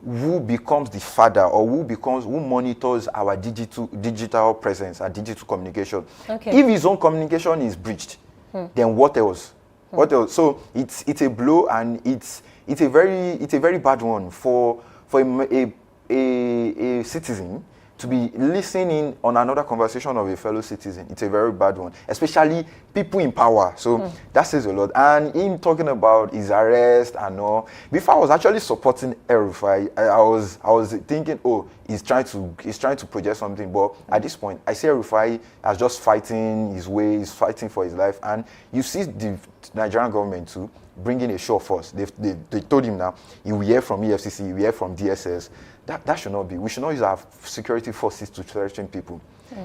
who becomes the father, or who monitors our digital presence and digital communication. Okay. If his own communication is breached, then what else? What else? So it's a blow, and it's a very bad one for a citizen to be listening on another conversation of a fellow citizen. It's a very bad one, especially people in power. So that says a lot. And him talking about his arrest and all. Before I was actually supporting El-Rufai, I was thinking, oh, he's trying to project something. But at this point, I see El-Rufai as just fighting his way, he's fighting for his life. And you see the Nigerian government too bringing a show of force. They told him now, he will hear from EFCC, he will hear from DSS. That should not be. We should not use our security forces to threaten people.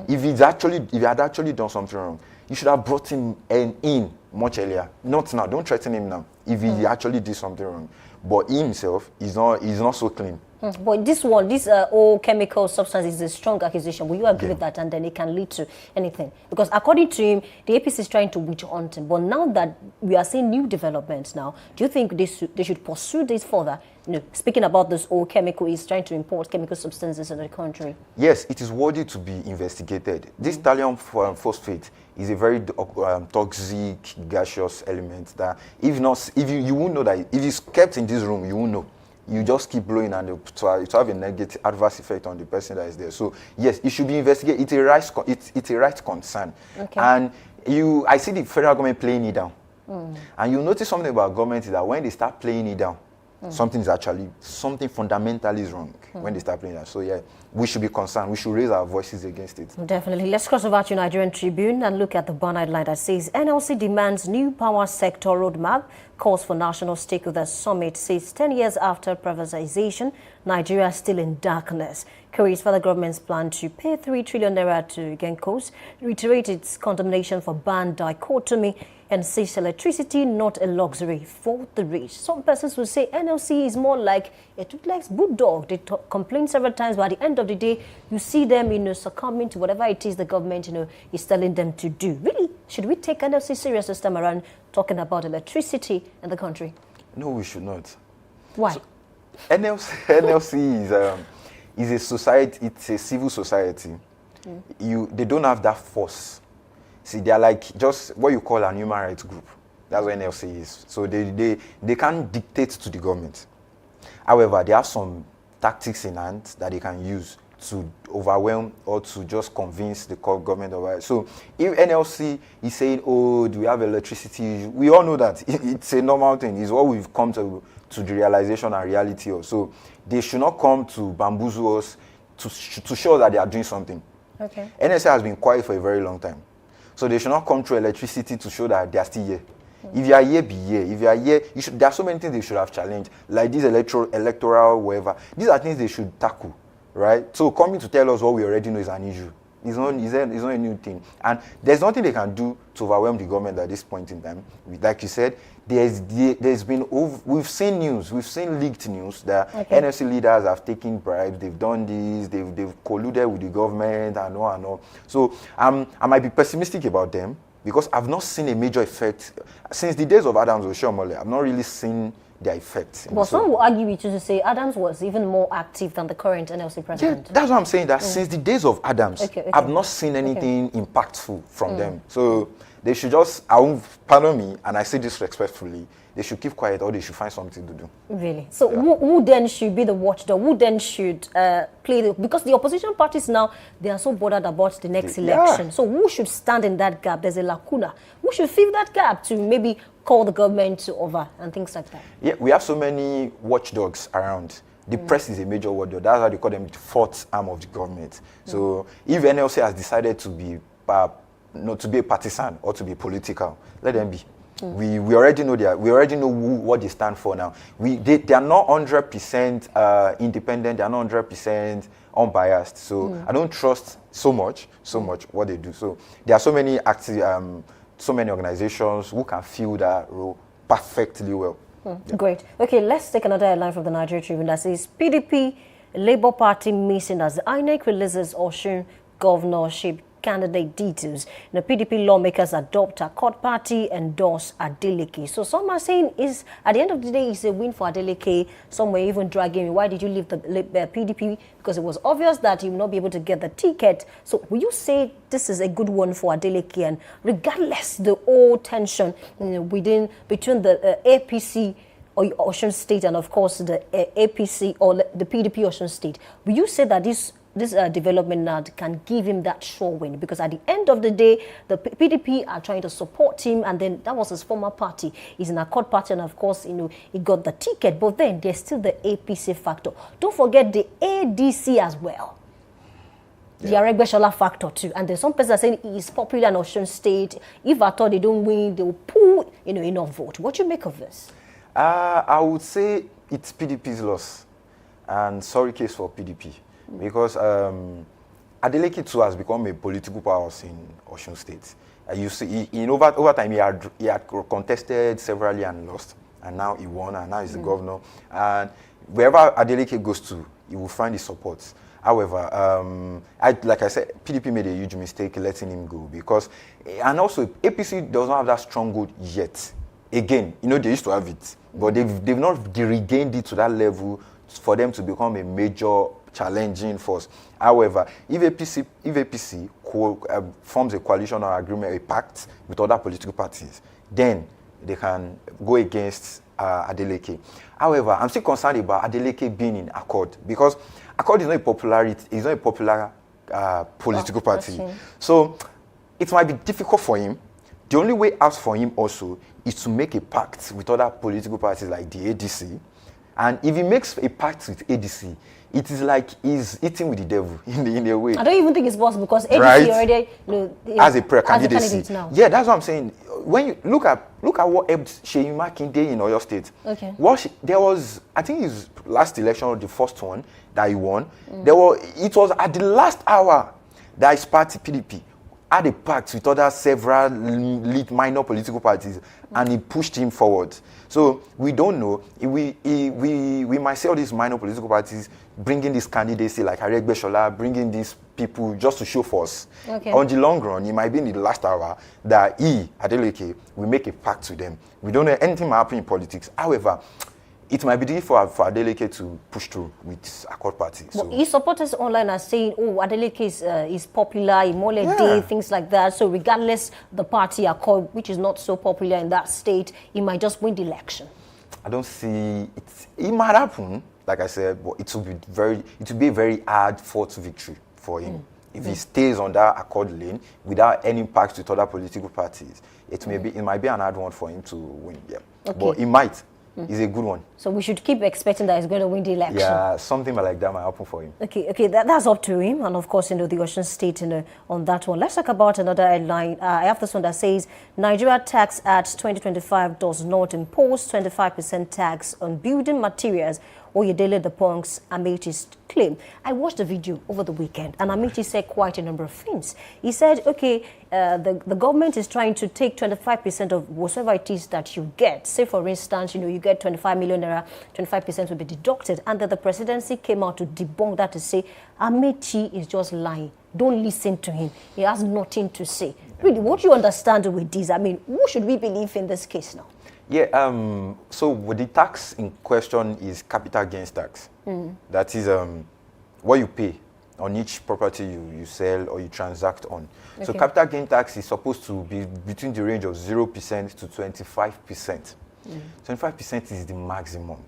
If he had actually done something wrong, you should have brought him in much earlier. Not now. Don't threaten him now. If he actually did something wrong, but he himself is not so clean. But this all chemical substance is a strong accusation. Will you agree with that? And then it can lead to anything. Because according to him, the APC is trying to witch hunt him. But now that we are seeing new developments now, do you think they should pursue this further? You know, speaking about this all chemical, is trying to import chemical substances into the country. Yes, it is worthy to be investigated. This thallium phosphate is a very toxic gaseous element that if you won't know that if it's kept in this room, you won't know. You just keep blowing and it will have a negative adverse effect on the person that is there. So yes, it should be investigated. It's a right concern. Okay. And I see the federal government playing it down. And you notice something about government is that when they start playing it down, something fundamentally is wrong when they start playing that. So yeah, we should be concerned. We should raise our voices against it. Definitely. Let's cross over to Nigerian Tribune and look at the banner line that says NLC demands new power sector roadmap, calls for national stakeholders summit, says 10 years after privatization, Nigeria still in darkness. Queries for the government's plan to pay 3 trillion naira to Gencos, reiterate its condemnation for banned dichotomy, and says electricity not a luxury for the rich. Some persons will say NLC is more like a toothless bulldog. They complain several times, but at the end of the day, you see them, succumbing to whatever it is the government, is telling them to do. Really, should we take NLC serious this time around, talking about electricity in the country? No, we should not. Why? So, NLC is a society. It's a civil society. They don't have that force. See, they are like just what you call an human rights group. That's what NLC is. So they can't dictate to the government. However, they have some tactics in hand that they can use to overwhelm or to just convince the government of it. So if NLC is saying, oh, do we have electricity? We all know that it's a normal thing. It's what we've come to the realization and reality of. So they should not come to bamboozle us to show that they are doing something. Okay. NLC has been quiet for a very long time. So they should not come through electricity to show that they are still here. If you are here, be here. If you are here, there are so many things they should have challenged, like this electoral, whatever. These are things they should tackle, right? So coming to tell us what we already know is an issue. It's not a new thing. And there's nothing they can do to overwhelm the government at this point in time. Like you said, we've seen leaked news that NLC leaders have taken bribes, they've done this, they've colluded with the government and all. So I might be pessimistic about them because I've not seen a major effect. Since the days of Adams Oshiomhole, I've not really seen their effects. But some will argue with you to say Adams was even more active than the current NLC president. Yeah, that's what I'm saying, that since the days of Adams, I've not seen anything impactful from them. So they should just, pardon me, and I say this respectfully, they should keep quiet or they should find something to do. Really? So who then should be the watchdog? Who then should play because the opposition parties now, they are so bothered about the next election. So who should stand in that gap? There's a lacuna. Who should fill that gap to maybe call the government over and things like that? Yeah, we have so many watchdogs around. The press is a major watchdog. That's how they call them, the fourth arm of the government. So if NLC has decided to be not to be a partisan or to be political, let them be. We already know what they stand for now. They are not 100% independent. They are not 100% unbiased. So I don't trust so much what they do. So there are so many so many organizations who can fill that role perfectly well. Yeah. Great. Okay, let's take another headline from the Nigerian Tribune that says PDP Labour Party missing as the INEC releases Osun governorship candidate details. PDP lawmakers adopt a court party, endorse Adeleke. So some are saying is at the end of the day it's a win for Adeleke. Some were even dragging me. Why did you leave the PDP? Because it was obvious that he will not be able to get the ticket. So will you say this is a good one for Adeleke? And regardless the old tension between the APC or Osun State and of course the APC or the PDP Osun State, will you say that this development now can give him that sure win, because at the end of the day, the PDP are trying to support him, and then that was his former party. He's an Accord party, and of course, he got the ticket, but then there's still the APC factor. Don't forget the ADC as well. The Aregbesola factor too, and there's some person are saying he is popular in Osun State. If at all they don't win, they will pull enough vote. What do you make of this? I would say it's PDP's loss, and sorry case for PDP, because Adeleke too has become a political power in Osun State. You see, over time he had contested severally and lost, and now he won, and now he's the governor. And wherever Adeleke goes to, he will find his support. However, like I said, PDP made a huge mistake letting him go, because, and also APC does not have that stronghold yet. Again, they used to have it, but they've not regained it to that level for them to become a major challenging force. However, if APC forms a coalition or agreement, a pact with other political parties, then they can go against Adeleke. However, I'm still concerned about Adeleke being in Accord, because Accord is not a popular political party. So it might be difficult for him. The only way out for him also is to make a pact with other political parties like the ADC. And if he makes a pact with ADC, it is like he's eating with the devil in a way. I don't even think it's possible, because ADC already as a candidate now. Yeah, that's what I'm saying. When you look at what helped Seyi Makinde in Oyo State. Okay. There was, I think his last election, or the first one that he won. It was at the last hour that his party PDP had a pact with other several minor political parties, and he pushed him forward. So we don't know. We might see all these minor political parties bringing this candidacy like Aregbesola, bringing these people just to show force. Okay. On the long run, it might be in the last hour that Adeleke, will make a pact with them. We don't know anything might happen in politics. However, it might be difficult for Adeleke to push through with Accord Party. But his supporters online are saying, Adeleke is popular, Imole Day, things like that. So regardless the party Accord, which is not so popular in that state, he might just win the election. I don't see it. It might happen, like I said, but it will be a very hard fought victory for him. If he stays on that Accord lane without any impact with other political parties, it might be an hard one for him to win. Yeah. Okay. But it might. It's a good one. So we should keep expecting that he's going to win the election. Yeah, something like that might happen for him. Okay, that's up to him, and of course, the Osun State, on that one. Let's talk about another headline. I have this one that says Nigeria Tax Act 2025 does not impose 25% tax on building materials. Oyedele the Punk's Amechi's claim. I watched the video over the weekend, and Amechi said quite a number of things. He said, okay, the government is trying to take 25% of whatever it is that you get. Say, for instance, you get 25 million naira, 25% will be deducted. And then the presidency came out to debunk that, to say, Amechi is just lying. Don't listen to him. He has nothing to say. Really, what do you understand with this? I mean, who should we believe in this case now? Yeah, so the tax in question is capital gains tax. That is what you pay on each property you sell or you transact on. Okay. So capital gain tax is supposed to be between the range of 0% to 25%. 25% is the maximum,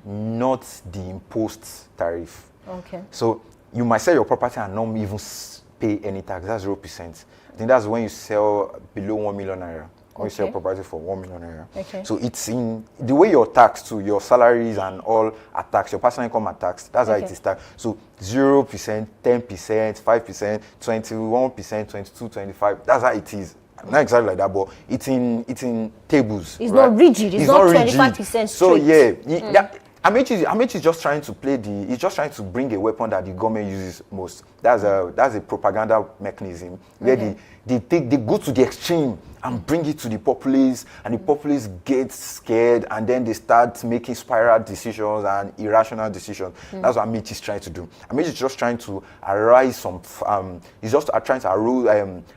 not the imposed tariff. Okay. So you might sell your property and not even pay any tax. That's 0%. I think that's when you sell below 1 million naira. When you sell property for 1 million naira. Okay. So it's in the way you're taxed to your salaries and all are taxed, your personal income are taxed. That's how it is taxed. So 0%, 10%, 5%, 21%, 22, 25. That's how it is. Not exactly like that, but it's in tables. It's not rigid. It's not 25% straight. So yeah, Amechi is just trying to he's just trying to bring a weapon that the government uses most. That's a propaganda mechanism where they go to the extreme and bring it to the populace, and the populace gets scared, and then they start making spiral decisions and irrational decisions. That's what Amechi is trying to do. Amechi is just trying to arouse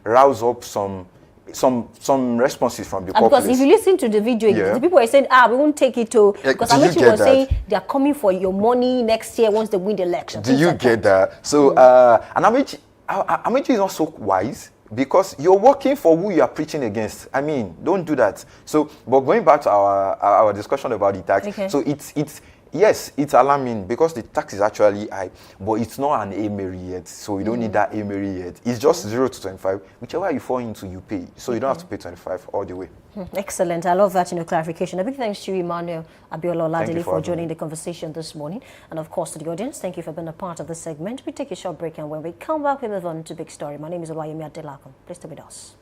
rouse up some responses from the populace. Because if you listen to the video, the people are saying, we won't take it to, because Amechi was saying they are coming for your money next year once they win the election. Do you get that? So, and Amechi is not so wise, because you're working for who you are preaching against. I mean, don't do that. So, but going back to our discussion about the tax, so yes, it's alarming because the tax is actually high, but it's not an A-Mary yet, so you don't need that A-Mary yet. It's just 0 to 25, whichever you fall into, you pay. So you don't have to pay 25 all the way. Excellent. I love that, clarification. A big thanks to you, Emmanuel Abiola Oladele, for joining the conversation this morning. And of course, to the audience, thank you for being a part of the segment. We take a short break, and when we come back, we move on to Big Story. My name is Olayemi Adelakun. Please stay with us.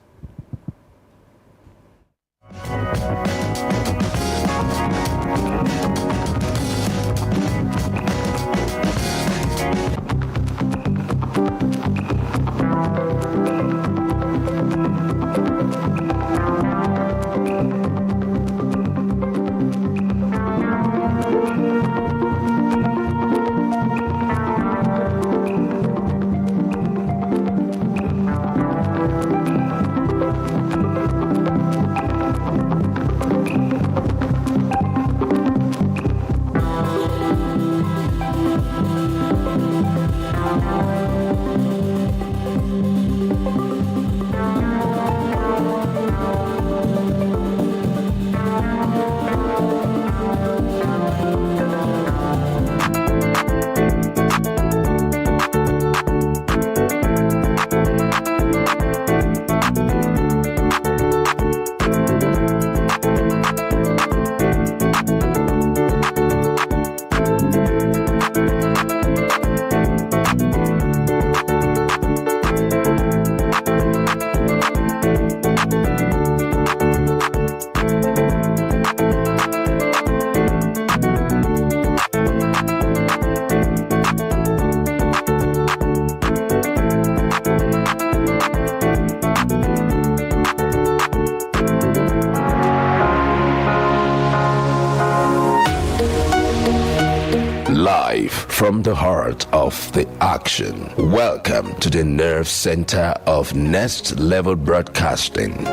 Live from the heart of the action. Welcome to the nerve center of Next Level Broadcasting.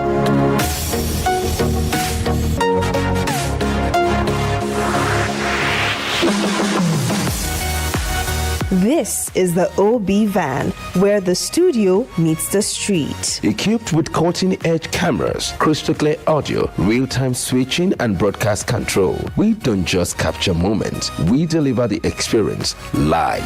This is the OB van, where the studio meets the street. Equipped with cutting-edge cameras, crystal clear audio, real-time switching, and broadcast control, we don't just capture moments, we deliver the experience live.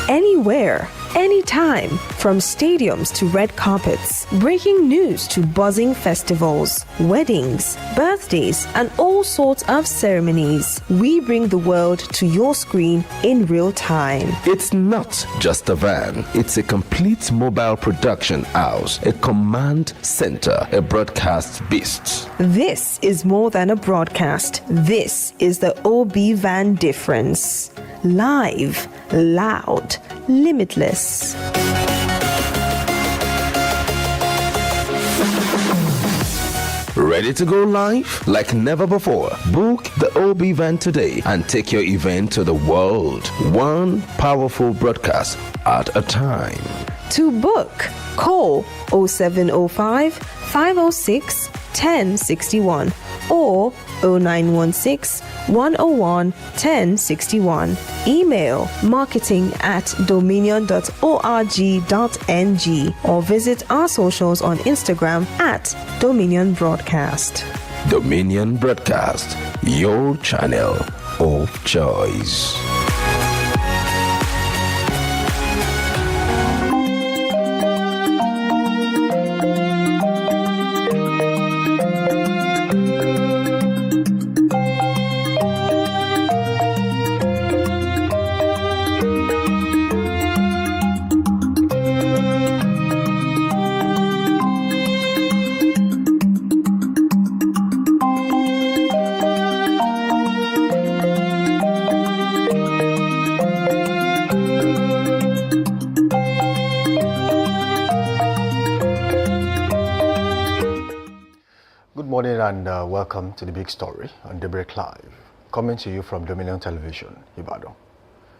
Anywhere, anytime, from stadiums to red carpets, breaking news to buzzing festivals, weddings, birthdays, and all sorts of ceremonies. We bring the world to your screen in real time. It's not just a van, it's a complete mobile production house, a command center, a broadcast beast. This is more than a broadcast. This is the OB van difference. Live, loud, limitless. Ready to go live? Like never before. Book the OB van today and take your event to the world. One powerful broadcast at a time. To book, call 0705 506 1061 or 0916 101 1061. Email marketing@dominion.org.ng or visit our socials on Instagram @Dominion Broadcast. Dominion Broadcast, your channel of choice. And welcome to the Big Story on Daybreak Live, coming to you from Dominion Television, Ibadan.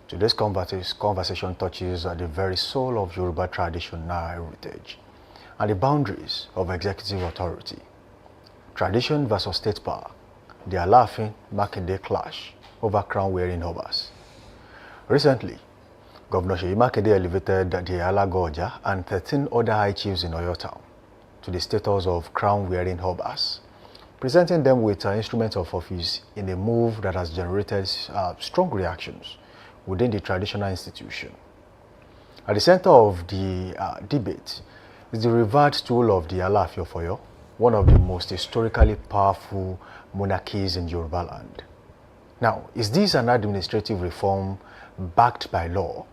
Today's conversation touches the very soul of Yoruba traditional heritage and the boundaries of executive authority. Tradition versus state power, the Alafin Makinde clash over crown-wearing hobas. Recently, Governor Seyi Makinde elevated the Alagoja and 13 other high chiefs in Oyo Town to the status of crown-wearing hobas, presenting them with instruments of office in a move that has generated strong reactions within the traditional institution. At the center of the debate is the revered stool of the Alaafin of Oyo, one of the most historically powerful monarchies in Yoruba land. Now, is this an administrative reform backed by law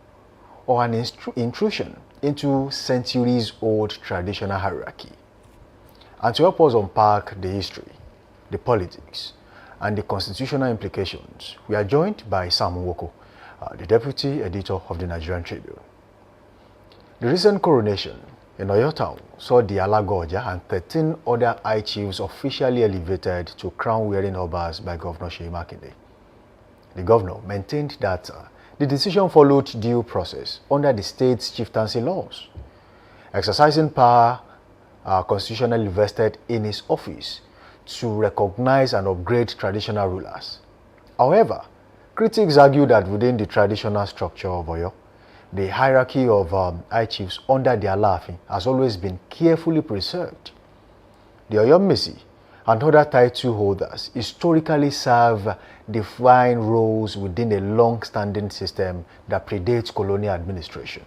or an intrusion into centuries-old traditional hierarchy? And to help us unpack the history, the politics, and the constitutional implications, we are joined by Sam Nwoko, the deputy editor of the Nigerian Tribune. The recent coronation in Oyo Town saw the Alagoja and 13 other high chiefs officially elevated to crown-wearing obas by Governor Seyi Makinde. The governor maintained that the decision followed due process under the state's chieftaincy laws, exercising power constitutionally vested in his office to recognize and upgrade traditional rulers. However, critics argue that within the traditional structure of Oyo, the hierarchy of high chiefs under the Alaafin has always been carefully preserved. The Oyomesi and other title holders historically serve defined roles within a long-standing system that predates colonial administration.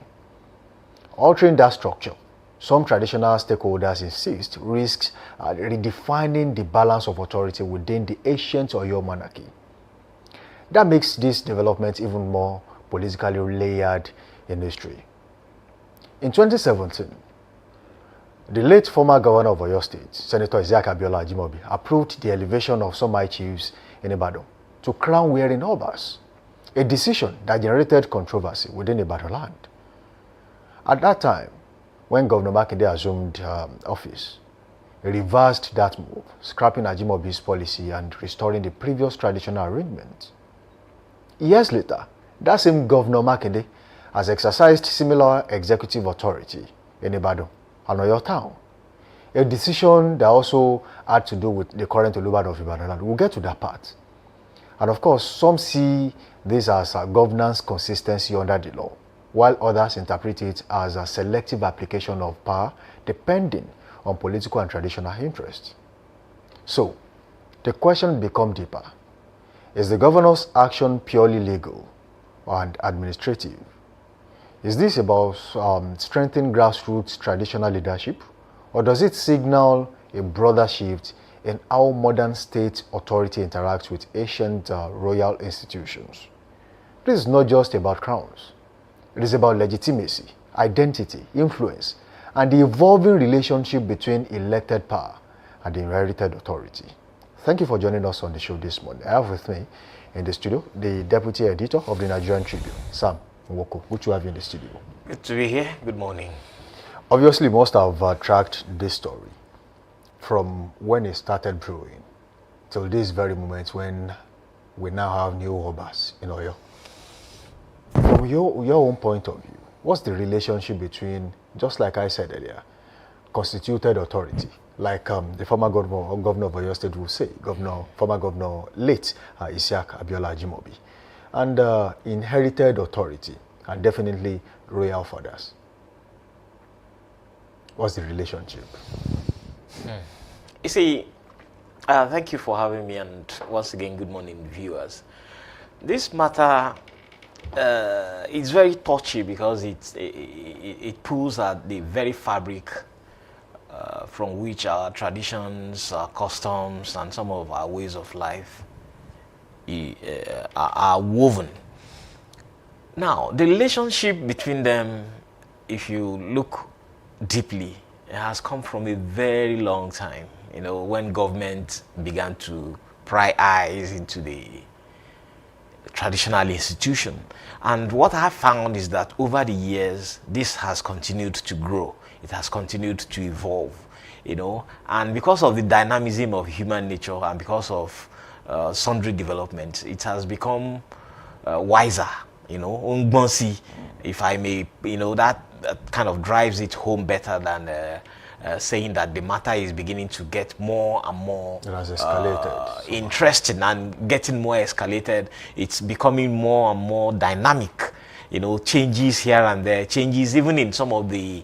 Altering that structure, some traditional stakeholders insist risks redefining the balance of authority within the ancient Oyo monarchy. That makes this development even more politically layered in history. In 2017, the late former governor of Oyo State, Senator Isiaka Abiola Ajimobi, approved the elevation of some high chiefs in Ibadan to crown-wearing obas, a decision that generated controversy within Ibadan land. At that time, when Governor Makinde assumed office, he reversed that move, scrapping Ajimobi's policy and restoring the previous traditional arrangement. Years later, that same Governor Makinde has exercised similar executive authority in Ibadan and Oyo Town, a decision that also had to do with the current Olubadan of Ibadan. We'll get to that part. And of course, some see this as a governance consistency under the law, while others interpret it as a selective application of power depending on political and traditional interests. So, the question becomes deeper. Is the governor's action purely legal and administrative? Is this about strengthening grassroots traditional leadership, or does it signal a broader shift in how modern state authority interacts with ancient royal institutions? This is not just about crowns. It is about legitimacy, identity, influence, and the evolving relationship between elected power and the inherited authority. Thank you for joining us on the show this morning. I have with me in the studio the deputy editor of the Nigerian Tribune, Sam Nwoko. Good to have you in the studio. Good to be here. Good morning. Obviously, most have tracked this story from when it started brewing till this very moment when we now have new obas in Oyo. From your own point of view, what's the relationship between, just like I said earlier, constituted authority, like the former governor of Oyo State will say, former governor late Isiaka Abiola Ajimobi, and inherited authority, and definitely royal fathers? What's the relationship? You see, thank you for having me, and once again, good morning, viewers. This matter is very touchy because it pulls at the very fabric from which our traditions, our customs, and some of our ways of life are woven. Now, the relationship between them, if you look deeply, it has come from a very long time. You know, when government began to pry eyes into the traditional institution. And what I found is that over the years, this has continued to grow. It has continued to evolve, you know, and because of the dynamism of human nature and because of sundry developments, it has become wiser, you know, ungbonsi, if I may, you know, that kind of drives it home better than saying that the matter is beginning to get more and more interesting and getting more escalated. It's becoming more and more dynamic, changes here and there, changes even in some of the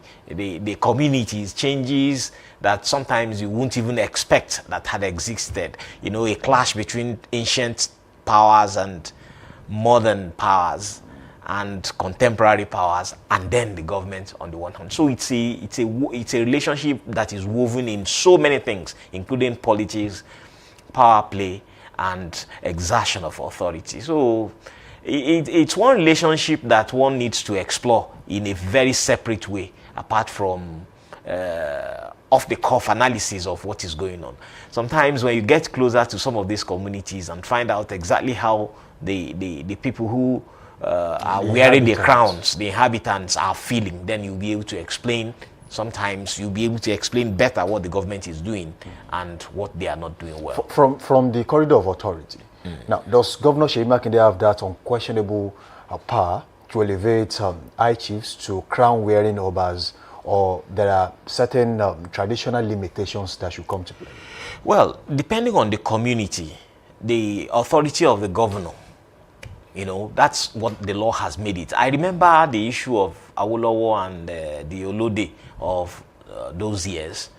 communities, changes that sometimes you wouldn't even expect that had existed. A clash between ancient powers and modern powers and contemporary powers, and then the government on the one hand. So it's a relationship that is woven in so many things, including politics, power play, and exertion of authority. So it's one relationship that one needs to explore in a very separate way, apart from off-the-cuff analysis of what is going on. Sometimes when you get closer to some of these communities and find out exactly how the people who are wearing the crowns, the inhabitants, are feeling, then you'll be able to explain. Sometimes you'll be able to explain better what the government is doing and what they are not doing well. From the corridor of authority. Now, does Governor Seyi Makinde have that unquestionable power to elevate high chiefs to crown-wearing obas, or there are certain traditional limitations that should come to play? Well, depending on the community, the authority of the governor, that's what the law has made it. I remember the issue of Awolowo and the Olode of those years,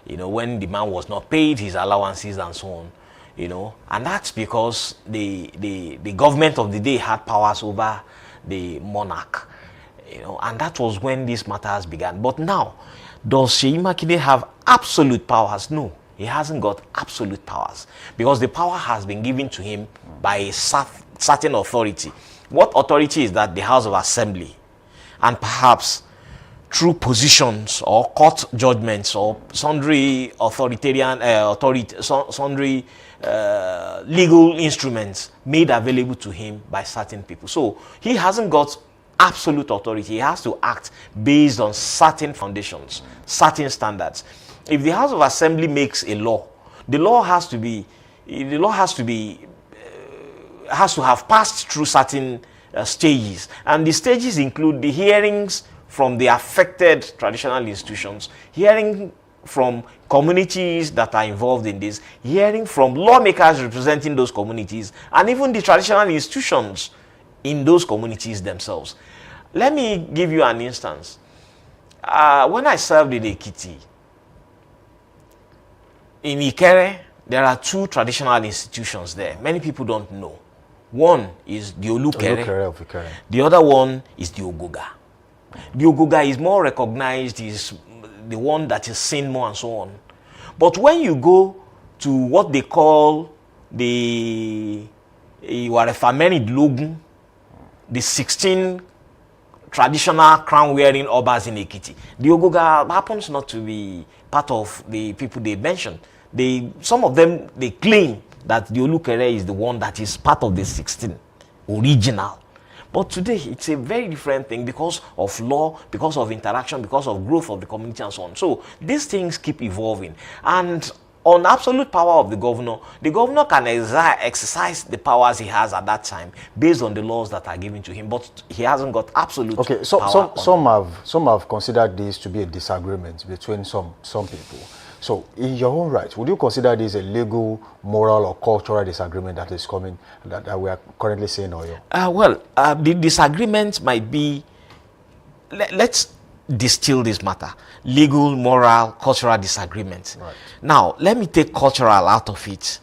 when the man was not paid his allowances and so on, and that's because the government of the day had powers over the monarch, and that was when these matters began. But now, does Seyi Makinde have absolute powers? No, he hasn't got absolute powers, because the power has been given to him by a certain authority. What authority is that? The House of Assembly. And perhaps through positions or court judgments or sundry authoritarian sundry legal instruments made available to him by certain people. So he hasn't got absolute authority. He has to act based on certain foundations, certain standards. If the House of Assembly makes a law, the law has to have passed through certain stages, and the stages include the hearings from the affected traditional institutions, hearing from communities that are involved in this, hearing from lawmakers representing those communities, and even the traditional institutions in those communities themselves. Let me give you an instance. When I served in Ekiti, in Ikere, there are two traditional institutions there. Many people don't know. One is the Olukere, the other one is the Ogoga. The Ogoga is more recognized, is the one that is seen more and so on. But when you go to what they call the Logun, the 16 traditional crown-wearing obas in Ekiti, the Ogoga happens not to be part of the people they mentioned. Some of them, they claim that the Olukere is the one that is part of the 16 original. But today, it's a very different thing because of law, because of interaction, because of growth of the community and so on. So these things keep evolving. And on absolute power of the governor can exercise the powers he has at that time based on the laws that are given to him. But he hasn't got absolute power. Okay, some have considered this to be a disagreement between some people. So, in your own right, would you consider this a legal, moral, or cultural disagreement that is coming, that we are currently seeing in Oyo? The disagreement might be, let's distill this matter: legal, moral, cultural disagreement. Right. Now, let me take cultural out of it,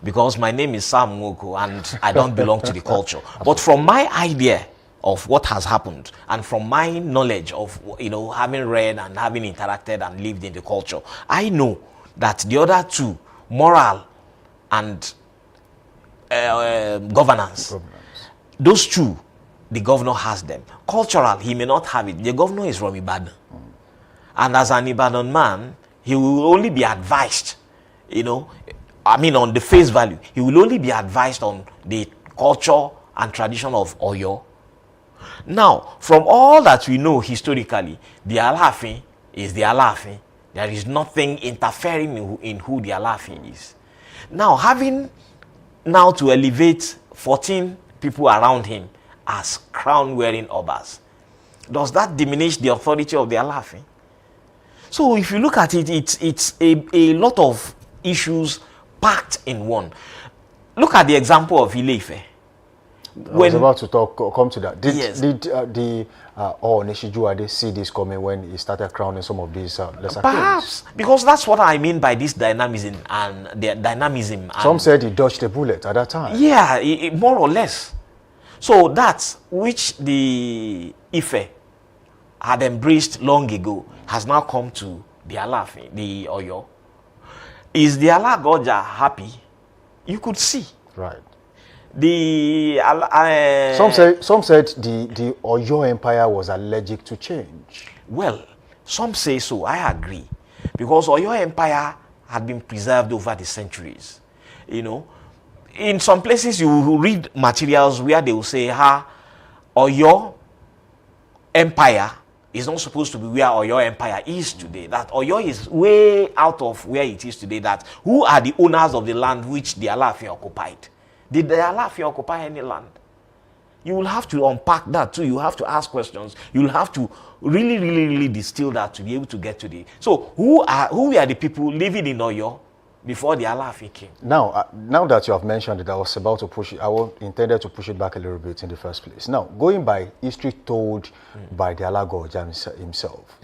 because my name is Sam Nwoko and I don't belong to the culture. But from my idea of what has happened, and from my knowledge of having read and having interacted and lived in the culture, I know that the other two, moral and governance, those two, the governor has them. Cultural, he may not have it. The governor is from Ibadan, and as an Ibadan man, he will only be advised, on the face value, he will only be advised on the culture and tradition of Oyo. Now, from all that we know historically, the Alaafin is the Alaafin. There is nothing interfering in who the Alaafin is. Now, having now to elevate 14 people around him as crown-wearing obas, does that diminish the authority of the Alaafin? So, if you look at it, it's a lot of issues packed in one. Look at the example of Ile-Ife. I was about to come to that. Did, Yes. did the Nishijuade see this coming when he started crowning some of these lesser Perhaps, kings? because that's what I mean by this dynamism and the dynamism. And Some said he dodged a bullet at that time. yeah, more or less. So that's which the Ife had embraced long ago has now come to the Alaafin, the Oyo. Is the Alagoja happy? You could see. Right. The Some said the Oyo Empire was allergic to change. well, some say so. I agree, because Oyo Empire had been preserved over the centuries. You know, in some places you will read materials where they will say, Oyo Empire is not supposed to be where Oyo Empire is today. That Oyo is way out of where it is today. That who are the owners of the land which the Alaafin occupied? Did the Alaafin occupy any land? You will have to unpack that too. You have to ask questions. You'll have to really distill that to be able to get to the. So who were the people living in Oyo before the Alaafin came? Now, now that you have mentioned it, I was about to push it. Intended to push it back a little bit in the first place. Now, going by history told by the Alagoja himself,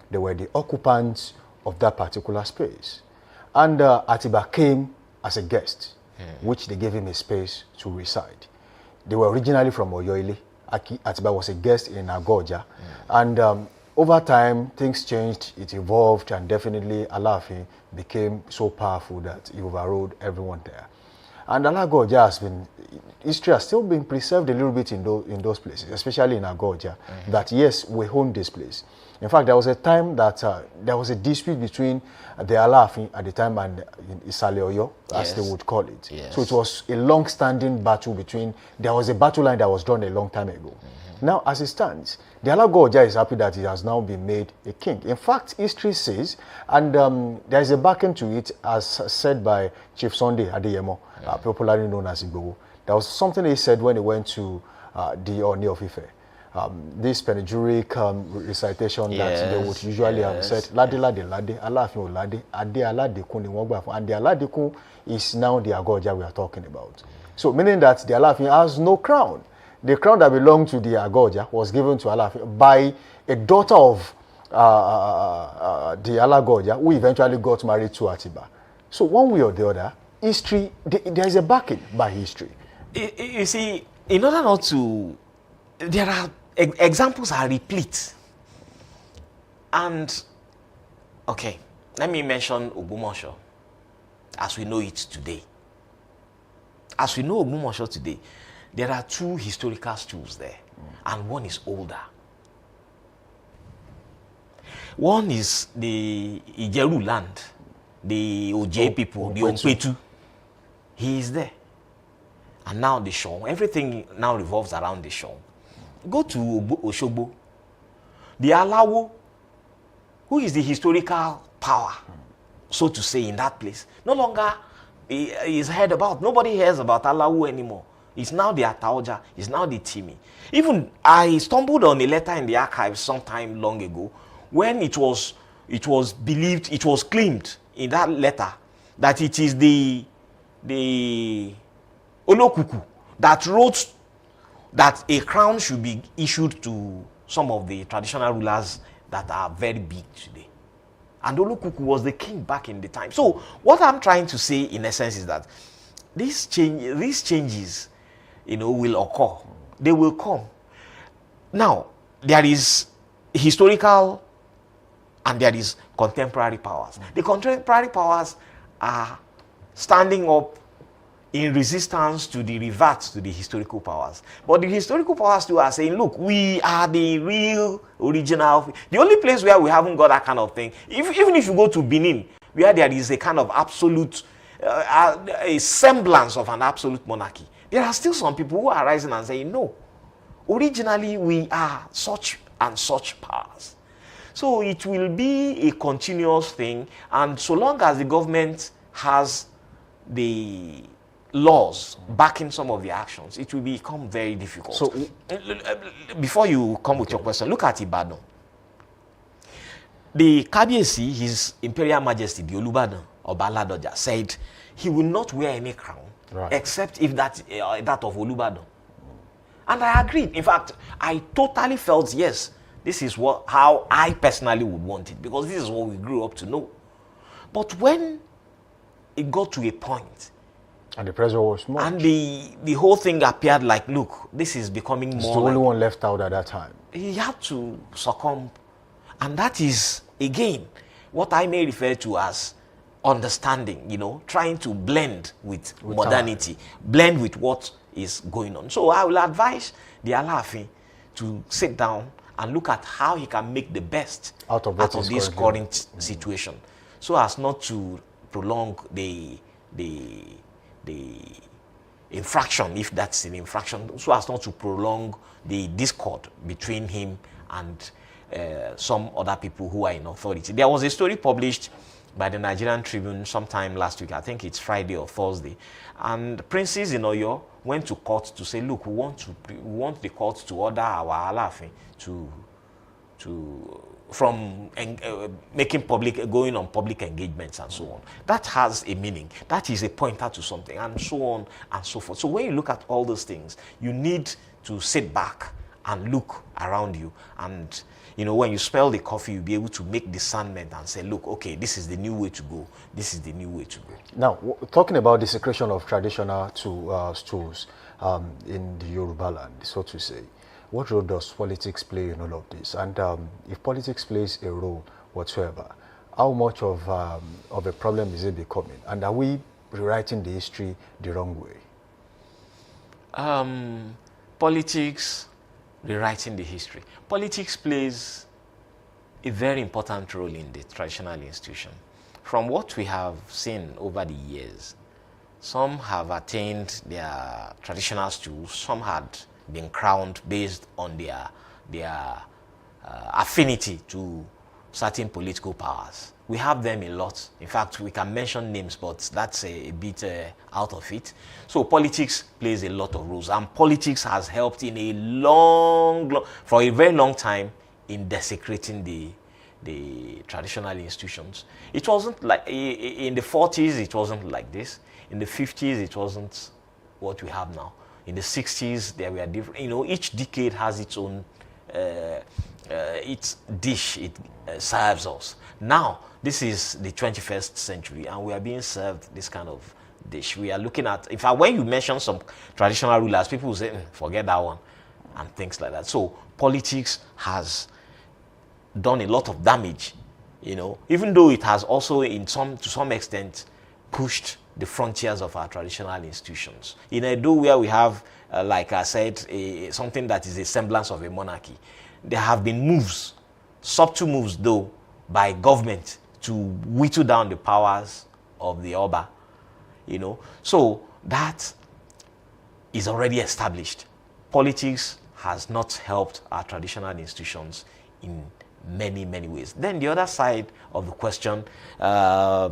they were the occupants of that particular space, and Atiba came as a guest, which they gave him a space to reside. They were originally from Oyoile. Atiba was a guest in Agoja, and over time things changed. It evolved, and definitely Alaafin became so powerful that he overrode everyone there. And Alagoja has been, history has still been preserved a little bit in those places, especially in Agoja. That yes, we own this place. In fact, there was a time that there was a dispute between the Alaafin at the time and Isale Oyo, as they would call it. Yes. So it was a long-standing battle between. There was a battle line that was drawn a long time ago. Now, as it stands, the Alagoja is happy that he has now been made a king. In fact, history says, and there is a backing to it, as said by Chief Sunday Adeyemo, popularly known as Igboho. There was something he said when he went to the Oni of Ife. This panegyric recitation that they would usually have said, Lade, Lade, Lade, Alaafin o Lade, Ade Aladekun ni won gba fun. And the Aladekun is now the Agoja we are talking about. So, meaning that the Alaafin has no crown. The crown that belonged to the Agoja was given to Alaafin by a daughter of the Alagoja, who eventually got married to Atiba. So, one way or the other, history, there is a backing by history. You see, in order not to, there are examples are replete. And okay, let me mention Ogbomoso as we know it today. As we know Ogbomoso today, there are two historical stools there, and one is older. One is the Ijeru land, the Oje people, the Ompetu. He is there. And now the Shon, everything now revolves around the Shon. Go to Oshogbo. The Alawo, who is the historical power, so to say, in that place, no longer is heard about. Nobody hears about Alawo anymore. It's now the Ataoja, it's now the Timi. Even I stumbled on a letter in the archives sometime long ago when it was believed, it was claimed in that letter that it is the Olokuku that wrote that a crown should be issued to some of the traditional rulers that are very big today. And Olokuku was the king back in the time. So what I'm trying to say in essence is that these changes, will occur. They will come. Now, there is historical and there is contemporary powers. The contemporary powers are standing up in resistance to the revert to the historical powers. But the historical powers too are saying, look, we are the real original. The only place where we haven't got that kind of thing, even if you go to Benin, where there is a kind of absolute, a semblance of an absolute monarchy, there are still some people who are rising and saying, no, originally we are such and such powers. So it will be a continuous thing, and so long as the government has the laws backing some of the actions, it will become very difficult. So, before you come with your question, look at Ibadan. The Kabiyesi, His Imperial Majesty, the Olubadan Oba Ladoja, said he will not wear any crown except if that of Olubadan. And I agreed. In fact, I totally felt, yes, this is how I personally would want it, because this is what we grew up to know. But when it got to a point, and the pressure was much, and the whole thing appeared like, look, this is becoming it's more the only like, one left out at that time. he had to succumb. And that is, again, what I may refer to as understanding, trying to blend with modernity, blend with what is going on. So I will advise the Alaafin to sit down and look at how he can make the best out of this current situation, so as not to prolong the infraction, if that's an infraction, so as not to prolong the discord between him and some other people who are in authority. There was a story published by the Nigerian Tribune sometime last week, I think it's Friday or Thursday, and princes in Oyo went to court to say, look, we want the court to order our Alaafin from going on public engagements and so on. That has a meaning. That is a pointer to something, and so on and so forth. So when you look at all those things, you need to sit back and look around you, and when you smell the coffee, you'll be able to make discernment and say, look, okay, this is the new way to go. This is the new way to go. Now, talking about the secretion of traditional stools in the Yoruba land, so to say, what role does politics play in all of this? And if politics plays a role whatsoever, how much of a problem is it becoming? And are we rewriting the history the wrong way? Politics, rewriting the history. Politics plays a very important role in the traditional institution. From what we have seen over the years, some have attained their traditional stools, some had been crowned based on their affinity to certain political powers. We have them a lot. In fact, we can mention names, but that's a bit out of it. So politics plays a lot of roles, and politics has helped in for a very long time in desecrating the traditional institutions. It wasn't like, in the 40s, it wasn't like this. In the 50s, it wasn't what we have now. In the 60s, there were different, each decade has its own its dish it serves us. Now, this is the 21st century, and we are being served this kind of dish. We are looking at, in fact, when you mention some traditional rulers, people will say, forget that one, and things like that. So politics has done a lot of damage, even though it has also, to some extent, pushed the frontiers of our traditional institutions. In Edo, where we have, like I said, something that is a semblance of a monarchy, there have been moves, subtle moves though, by government to whittle down the powers of the Oba, So that is already established. Politics has not helped our traditional institutions in many, many ways. Then the other side of the question, has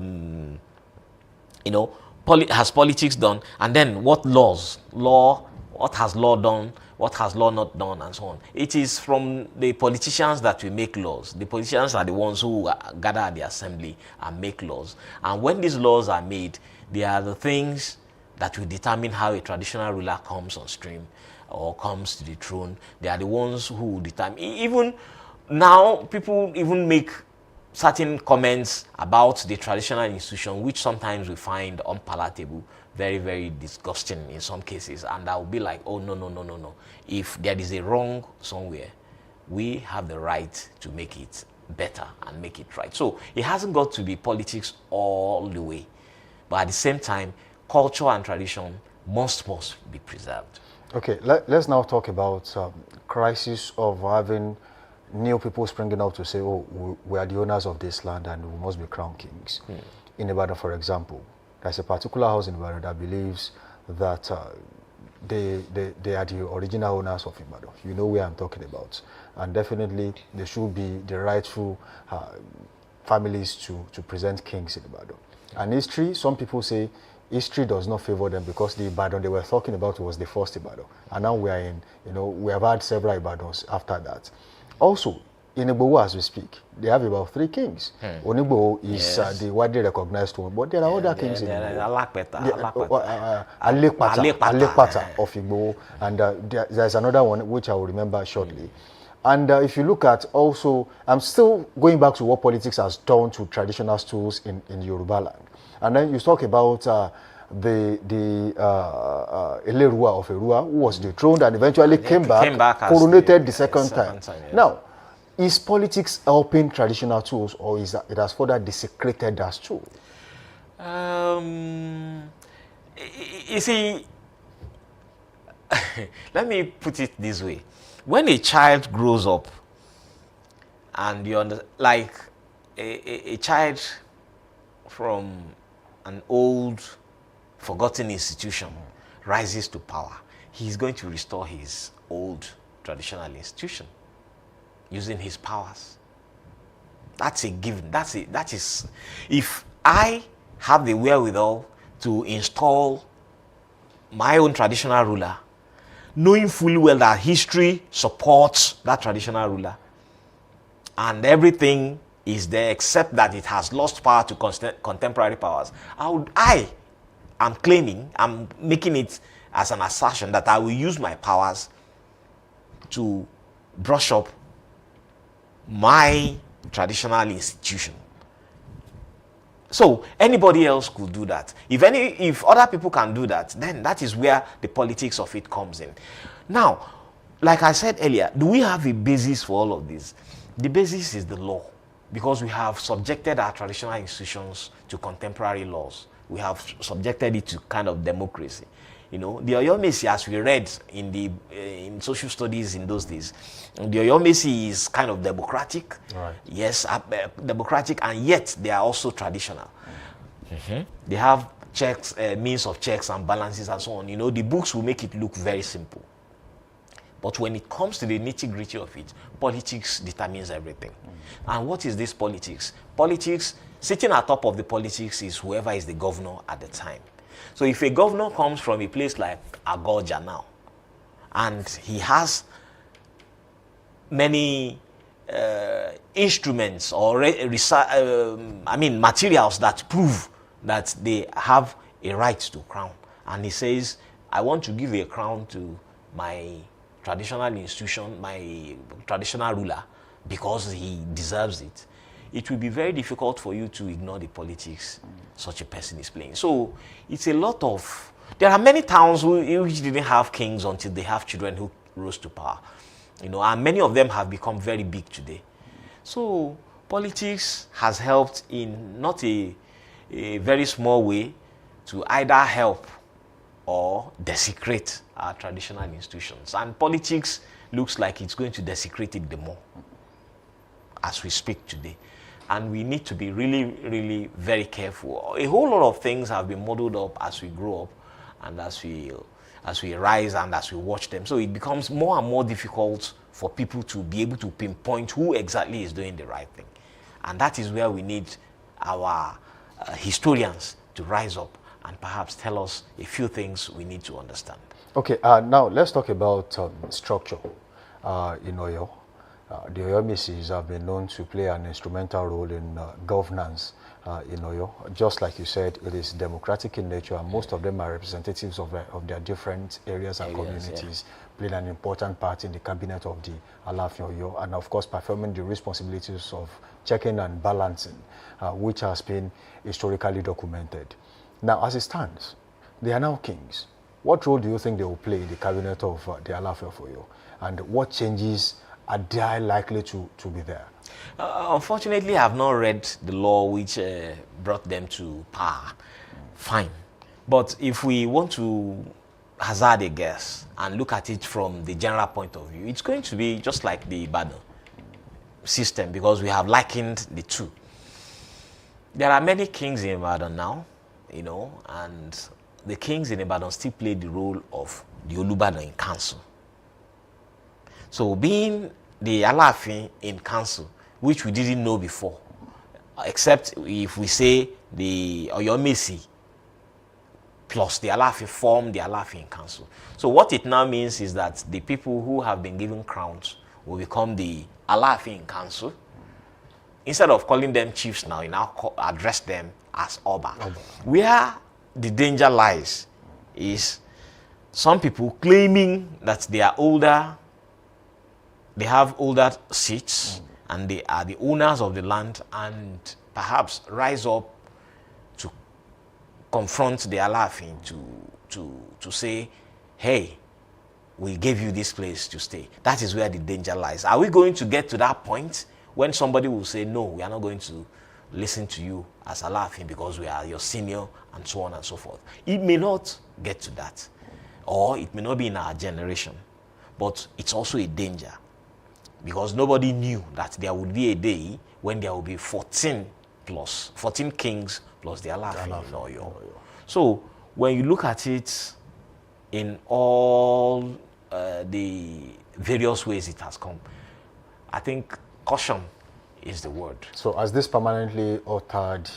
politics done? And then what what has law done? What has law not done, and so on? It is from the politicians that we make laws. The politicians are the ones who gather at the assembly and make laws. And when these laws are made, they are the things that will determine how a traditional ruler comes on stream or comes to the throne. They are the ones who will determine. Even now, people even make certain comments about the traditional institution, which sometimes we find unpalatable, very, very disgusting in some cases. And I will be like, oh, no. If there is a wrong somewhere, we have the right to make it better and make it right. So it hasn't got to be politics all the way. But at the same time, culture and tradition must be preserved. Okay, let's now talk about crisis of having new people springing up to say, oh, we are the owners of this land and we must be crown kings. In Ibadan, for example, there's a particular house in Ibadan that believes that they are the original owners of Ibadan. You know where I'm talking about. And definitely, they should be the rightful families to present kings in Ibadan. And history, some people say, history does not favor them because the Ibadan they were talking about was the first Ibadan. And now we are in, we have had several Ibadans after that. Also, in Igbo as we speak, they have about 3 kings. Onigbo is Yes. the widely recognized one, but there are other kings in Igbo. Alekpata of Igbo, and there's another one which I will remember shortly. And if you look at also, I'm still going back to what politics has done to traditional stools in Yoruba land. And then you talk about the Elerua of Erua, who was dethroned and eventually came back coronated the second time. Yes. Now, is politics helping traditional tools, or is that it has further desecrated that tool? You see, let me put it this way. When a child grows up, and like a child from an old, forgotten institution rises to power, he's going to restore his old traditional institution using his powers. That's a given. That is, if I have the wherewithal to install my own traditional ruler, knowing fully well that history supports that traditional ruler, and everything is there except that it has lost power to contemporary powers, I am claiming, I'm making it as an assertion that I will use my powers to brush up my traditional institution. So anybody else could do that. If other people can do that, then that is where the politics of it comes in. Now, like I said earlier, do we have a basis for all of this? The basis is the law, because we have subjected our traditional institutions to contemporary laws. We have subjected it to kind of democracy. You know, the Oyomesi, as we read in social studies in those days, the Oyomesi is kind of democratic. Right. Yes, democratic, and yet they are also traditional. They have checks, means of checks and balances and so on. You know, the books will make it look very simple. But when it comes to the nitty-gritty of it, politics determines everything. And what is this politics? Politics, sitting at top of the politics is whoever is the governor at the time. So if a governor comes from a place like Agoja now, and he has many instruments or materials that prove that they have a right to crown, and he says, I want to give a crown to my traditional institution, my traditional ruler, because he deserves it, it will be very difficult for you to ignore the politics such a person is playing. So it's a lot of, there are many towns which didn't have kings until they have children who rose to power. You know, and many of them have become very big today. So politics has helped in not a very small way to either help or desecrate our traditional institutions. And politics looks like it's going to desecrate it the more as we speak today. And we need to be really, really very careful. A whole lot of things have been modeled up as we grow up and as we rise and as we watch them. So it becomes more and more difficult for people to be able to pinpoint who exactly is doing the right thing. And that is where we need our historians to rise up and perhaps tell us a few things we need to understand. Okay, now let's talk about structure in Oyo. The Oyomesis have been known to play an instrumental role in governance in Oyo. Just like you said, it is democratic in nature, and most of them are representatives of their different areas and communities, playing an important part in the cabinet of the Alaafin Oyo, and of course performing the responsibilities of checking and balancing, which has been historically documented. Now, as it stands, they are now kings. What role do you think they will play in the cabinet of the Alaafin of Oyo, and what changes are they likely to be there? Unfortunately, I have not read the law which brought them to power. Fine. But if we want to hazard a guess and look at it from the general point of view, it's going to be just like the Ibadan system, because we have likened the two. There are many kings in Ibadan now, you know, and the kings in Ibadan still play the role of the Olubadan in council. So being the Alaafin in council, which we didn't know before, except if we say the Oyomesi plus the Alaafin form the Alaafin in council. So what it now means is that the people who have been given crowns will become the Alaafin in council. Instead of calling them chiefs now, you now address them as Oba. Where the danger lies is some people claiming that they are older, they have older seats, and they are the owners of the land, and perhaps rise up to confront the Alaafin to say, hey, we gave you this place to stay. That is where the danger lies. Are we going to get to that point when somebody will say, no, we are not going to listen to you as Alaafin because we are your senior, and so on and so forth? It may not get to that, or it may not be in our generation, but it's also a danger, because nobody knew that there would be a day when there will be 14 kings plus the Alaafin in Oyo. So when you look at it in all the various ways it has come, I think caution is the word. So has this permanently altered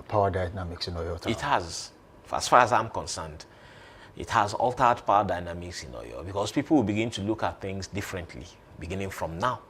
power dynamics in Oyo Town? It has, as far as I'm concerned. It has altered power dynamics in Oyo, because people will begin to look at things differently beginning from now.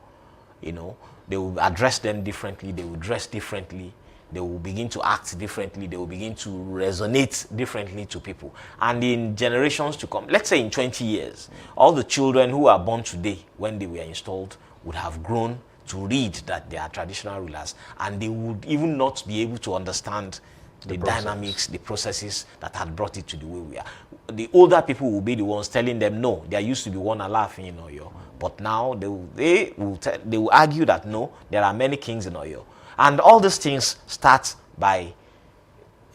You know, they will address them differently, they will dress differently, they will begin to act differently, they will begin to resonate differently to people. And in generations to come, let's say in 20 years, all the children who are born today, when they were installed, would have grown to read that they are traditional rulers, and they would even not be able to understand the dynamics, the processes that had brought it to the way we are. The older people will be the ones telling them, no, there used to be one Alaafin in Oyo, but now they will argue that no, there are many kings in Oyo. And all these things start by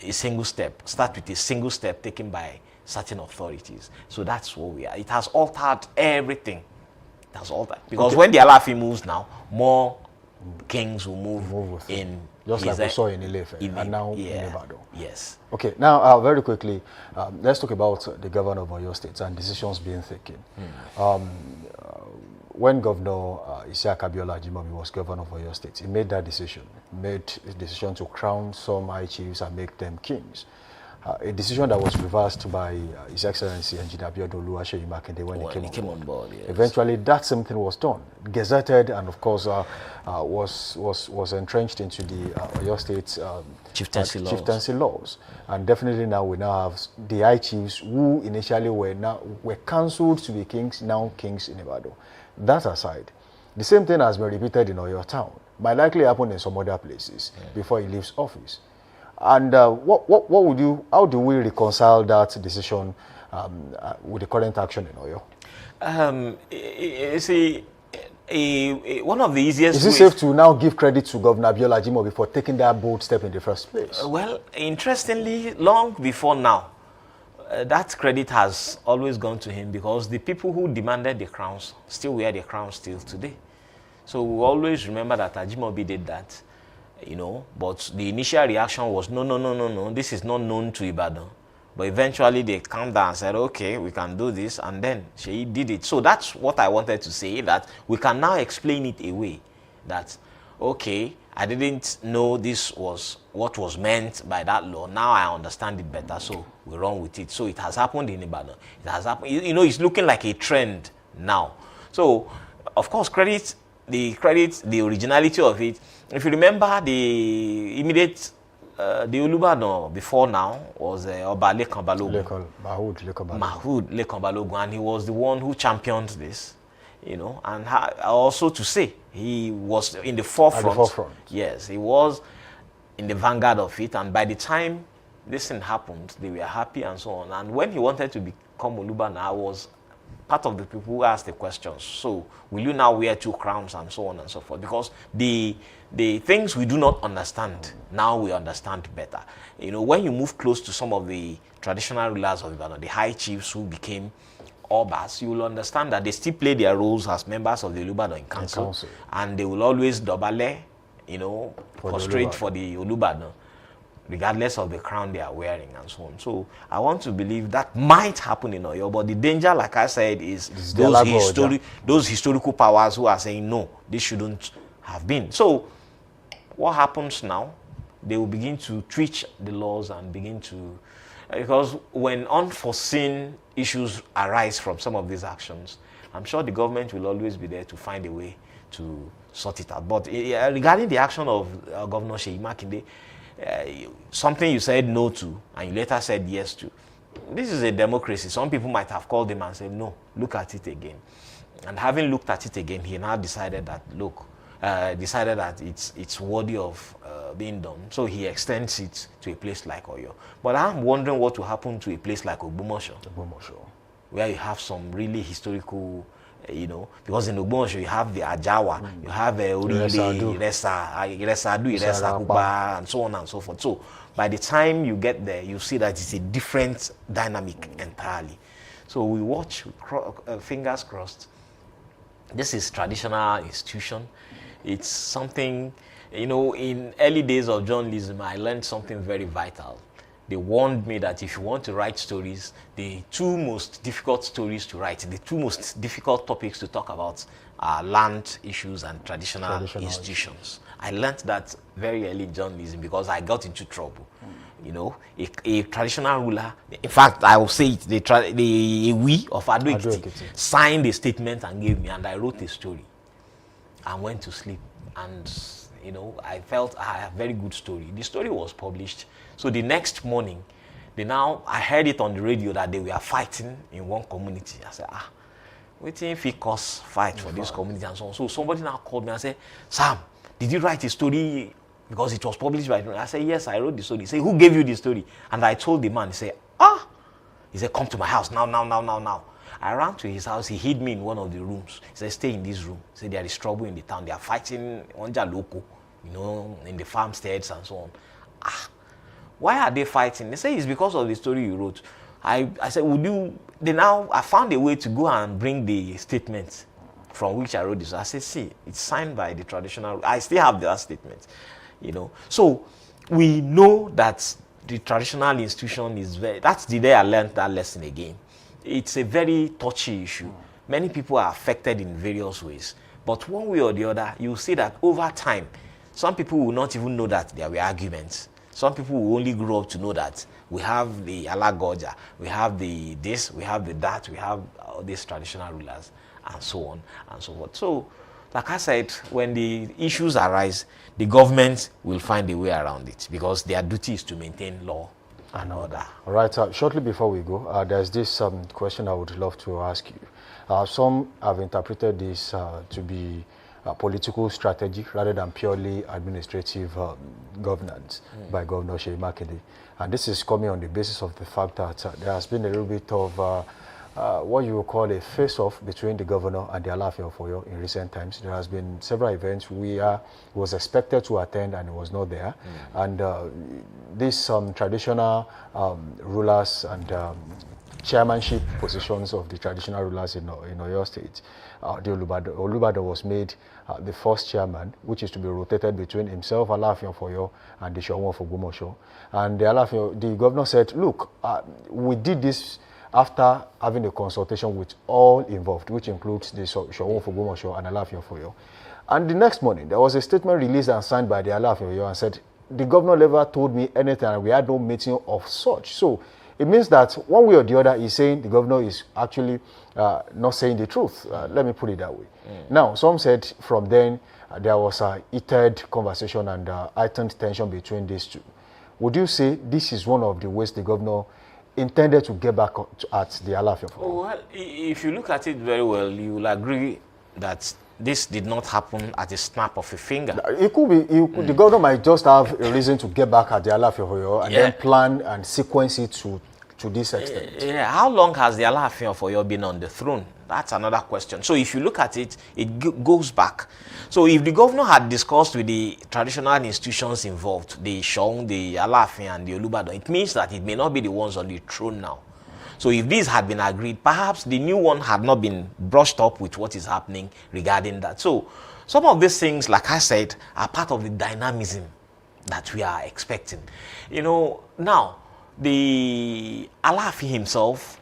a single step, start with a single step taken by certain authorities. So that's what we are. It has altered everything. It has altered. Because when the Alaafin moves now, more kings will move in. Just like we saw in Ilefe and now in Ibadan. Yes. Okay, now very quickly, let's talk about the governor of Oyo State and decisions being taken. When Governor Isiaka Abiola Ajimobi was governor of Oyo State, he made that decision, made a decision to crown some high chiefs and make them kings. A decision that was reversed by His Excellency Engineer Abiodun Oluwaseyi Makinde when he came on board. Yes. Eventually, that same thing was done, gazetted, and of course was entrenched into the Oyo State chieftaincy laws. And definitely now we now have the high chiefs who initially were cancelled to be kings, now kings in Ibadan. That aside, the same thing has been repeated in Oyo Town. Might likely happen in some other places before he leaves office. And what would you? How do we reconcile that decision with the current action in Oyo? See, one of the easiest. Is it safe to now give credit to Governor Abiola Ajimobi for taking that bold step in the first place? Well, interestingly, long before now, that credit has always gone to him, because the people who demanded the crowns still wear the crowns till today. So we always remember that Ajimobi did that. You know, but the initial reaction was no, this is not known to Ibadan. But eventually they calmed down and said, okay, we can do this, and then she did it. So that's what I wanted to say, that we can now explain it away. That, okay, I didn't know this was what was meant by that law. Now I understand it better, so we run with it. So it has happened in Ibadan. It has happened, you know, it's looking like a trend now. So, of course, the originality of it. If you remember, the immediate, the Olubadan before now was Oba Lekan Balogun. Mahood Lekan Balogun, and he was the one who championed this, you know, and also to say he was in the forefront. Yes, he was in the vanguard of it, and by the time this thing happened, they were happy and so on. And when he wanted to become Olubadan, I was part of the people who asked the questions. So, will you now wear 2 crowns and so on and so forth? Because the things we do not understand, now we understand better. You know, when you move close to some of the traditional rulers of Ibadan, the high chiefs who became Obas, you will understand that they still play their roles as members of the Olubadan Council. And they will always dobale, you know, prostrate for the Olubadan, regardless of the crown they are wearing and so on. So I want to believe that might happen in Oyo, but the danger, like I said, is those historical powers who are saying, no, this shouldn't have been. So what happens now? They will begin to twitch the laws and begin to, because when unforeseen issues arise from some of these actions, I'm sure the government will always be there to find a way to sort it out. But regarding the action of Governor Seyi Makinde, something you said no to and you later said yes to, this is a democracy. Some people might have called him and said, no, look at it again. And having looked at it again, he now decided that, it's worthy of being done. So he extends it to a place like Oyo. But I'm wondering what will happen to a place like Ogbomosho, where you have some really historical, because in Ogbomosho you have the Ajawa, you have Orire, Iresa Kuba, and so on and so forth. So by the time you get there, you see that it's a different dynamic entirely. So we watch, fingers crossed. This is traditional institution. It's something, in early days of journalism, I learned something very vital. They warned me that if you want to write stories, the two most difficult stories to write, the two most difficult topics to talk about are land issues and traditional institutions. I learned that very early in journalism because I got into trouble. A traditional ruler, in fact, I will say it, the we of Ado Ekiti signed a statement and gave me, and I wrote a story and went to sleep. And, I felt I had a very good story. The story was published. So the next morning, I heard it on the radio that they were fighting in one community. I said, waiting if it cause fight for this community and so on. So somebody now called me and said, Sam, did you write a story because it was published by... I said, yes, I wrote the story. He said, who gave you the story? And I told the man, he said, He said, come to my house now. I ran to his house. He hid me in one of the rooms. He said, stay in this room. He said, there is trouble in the town. They are fighting Onja Loko, in the farmsteads and so on. Why are they fighting? They say it's because of the story you wrote. I said, I found a way to go and bring the statement from which I wrote this. I said, see, it's signed by the traditional... I still have that statement, So we know that the traditional institution is that's the day I learned that lesson again. It's a very touchy issue. Many people are affected in various ways. But one way or the other, you'll see that over time, some people will not even know that there were arguments. Some people will only grow up to know that we have the Alagoja, we have the this, we have the that, we have all these traditional rulers, and so on and so forth. So, like I said, when the issues arise, the government will find a way around it because their duty is to maintain law and order. All right, shortly before we go, there's this question I would love to ask you. Some have interpreted this to be a political strategy rather than purely administrative governance by Governor Seyi Makinde. And this is coming on the basis of the fact that there has been a little bit of what you would call a face-off between the governor and the Alaafin of Oyo in recent times. There has been several events where he was expected to attend and he was not there. And these traditional rulers and chairmanship positions of the traditional rulers in Oyo State, the Olubado was made the first chairman, which is to be rotated between himself, Alaafin of Oyo, and the Showon of Ogbomosho. And the governor said, look, we did this after having a consultation with all involved, which includes the Showon of Ogbomosho and Alaafin of Oyo. And the next morning, there was a statement released and signed by the Alaafin of Oyo and said, the governor never told me anything and we had no meeting of such. So it means that one way or the other, he's saying the governor is actually not saying the truth. Let me put it that way. Now, some said from then there was a heated conversation and heightened tension between these two. Would you say this is one of the ways the governor intended to get back at the Alaafin? Well, if you look at it very well, you will agree that this did not happen at a snap of a finger. It could be. The governor might just have a reason to get back at the Alaafin and then plan and sequence it to this extent. Yeah. How long has the Alaafin of Oyo been on the throne? That's another question. So if you look at it, it goes back. So if the governor had discussed with the traditional institutions involved, the Showon, the Alaafin, and the Olubado, it means that it may not be the ones on the throne now. So if these had been agreed, perhaps the new one had not been brushed up with what is happening regarding that. So some of these things, like I said, are part of the dynamism that we are expecting. Now, the Alaafin himself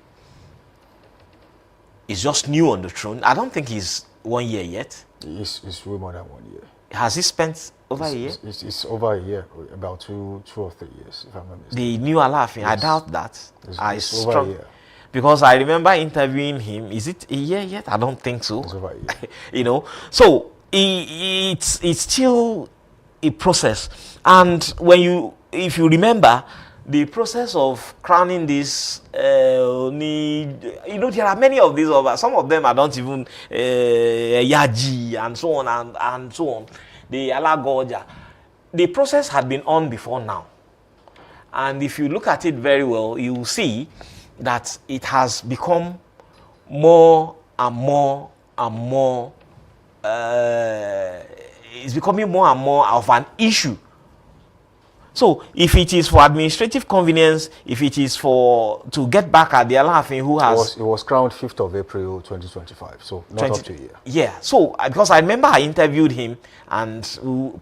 is just new on the throne. I don't think he's 1 year yet. It's way more than 1 year. Has he spent over a year? It's over a year, about two or 3 years, if I'm not mistaken. The new Alaafin, yes. I doubt that. It's over a year. Because I remember interviewing him. Is it a year yet? I don't think so. It's over a year. So it's still a process. And if you remember, the process of crowning this, there are many of these. Some of them I don't even Yaji and so on and so on. The Alagoja. The process had been on before now, and if you look at it very well, you will see that it has become more and more and more. It's becoming more and more of an issue. So if it is for administrative convenience, if it is to get back at the Alaafin who has... It was crowned 5th of April 2025, so not up to a year. Yeah, so because I remember I interviewed him, and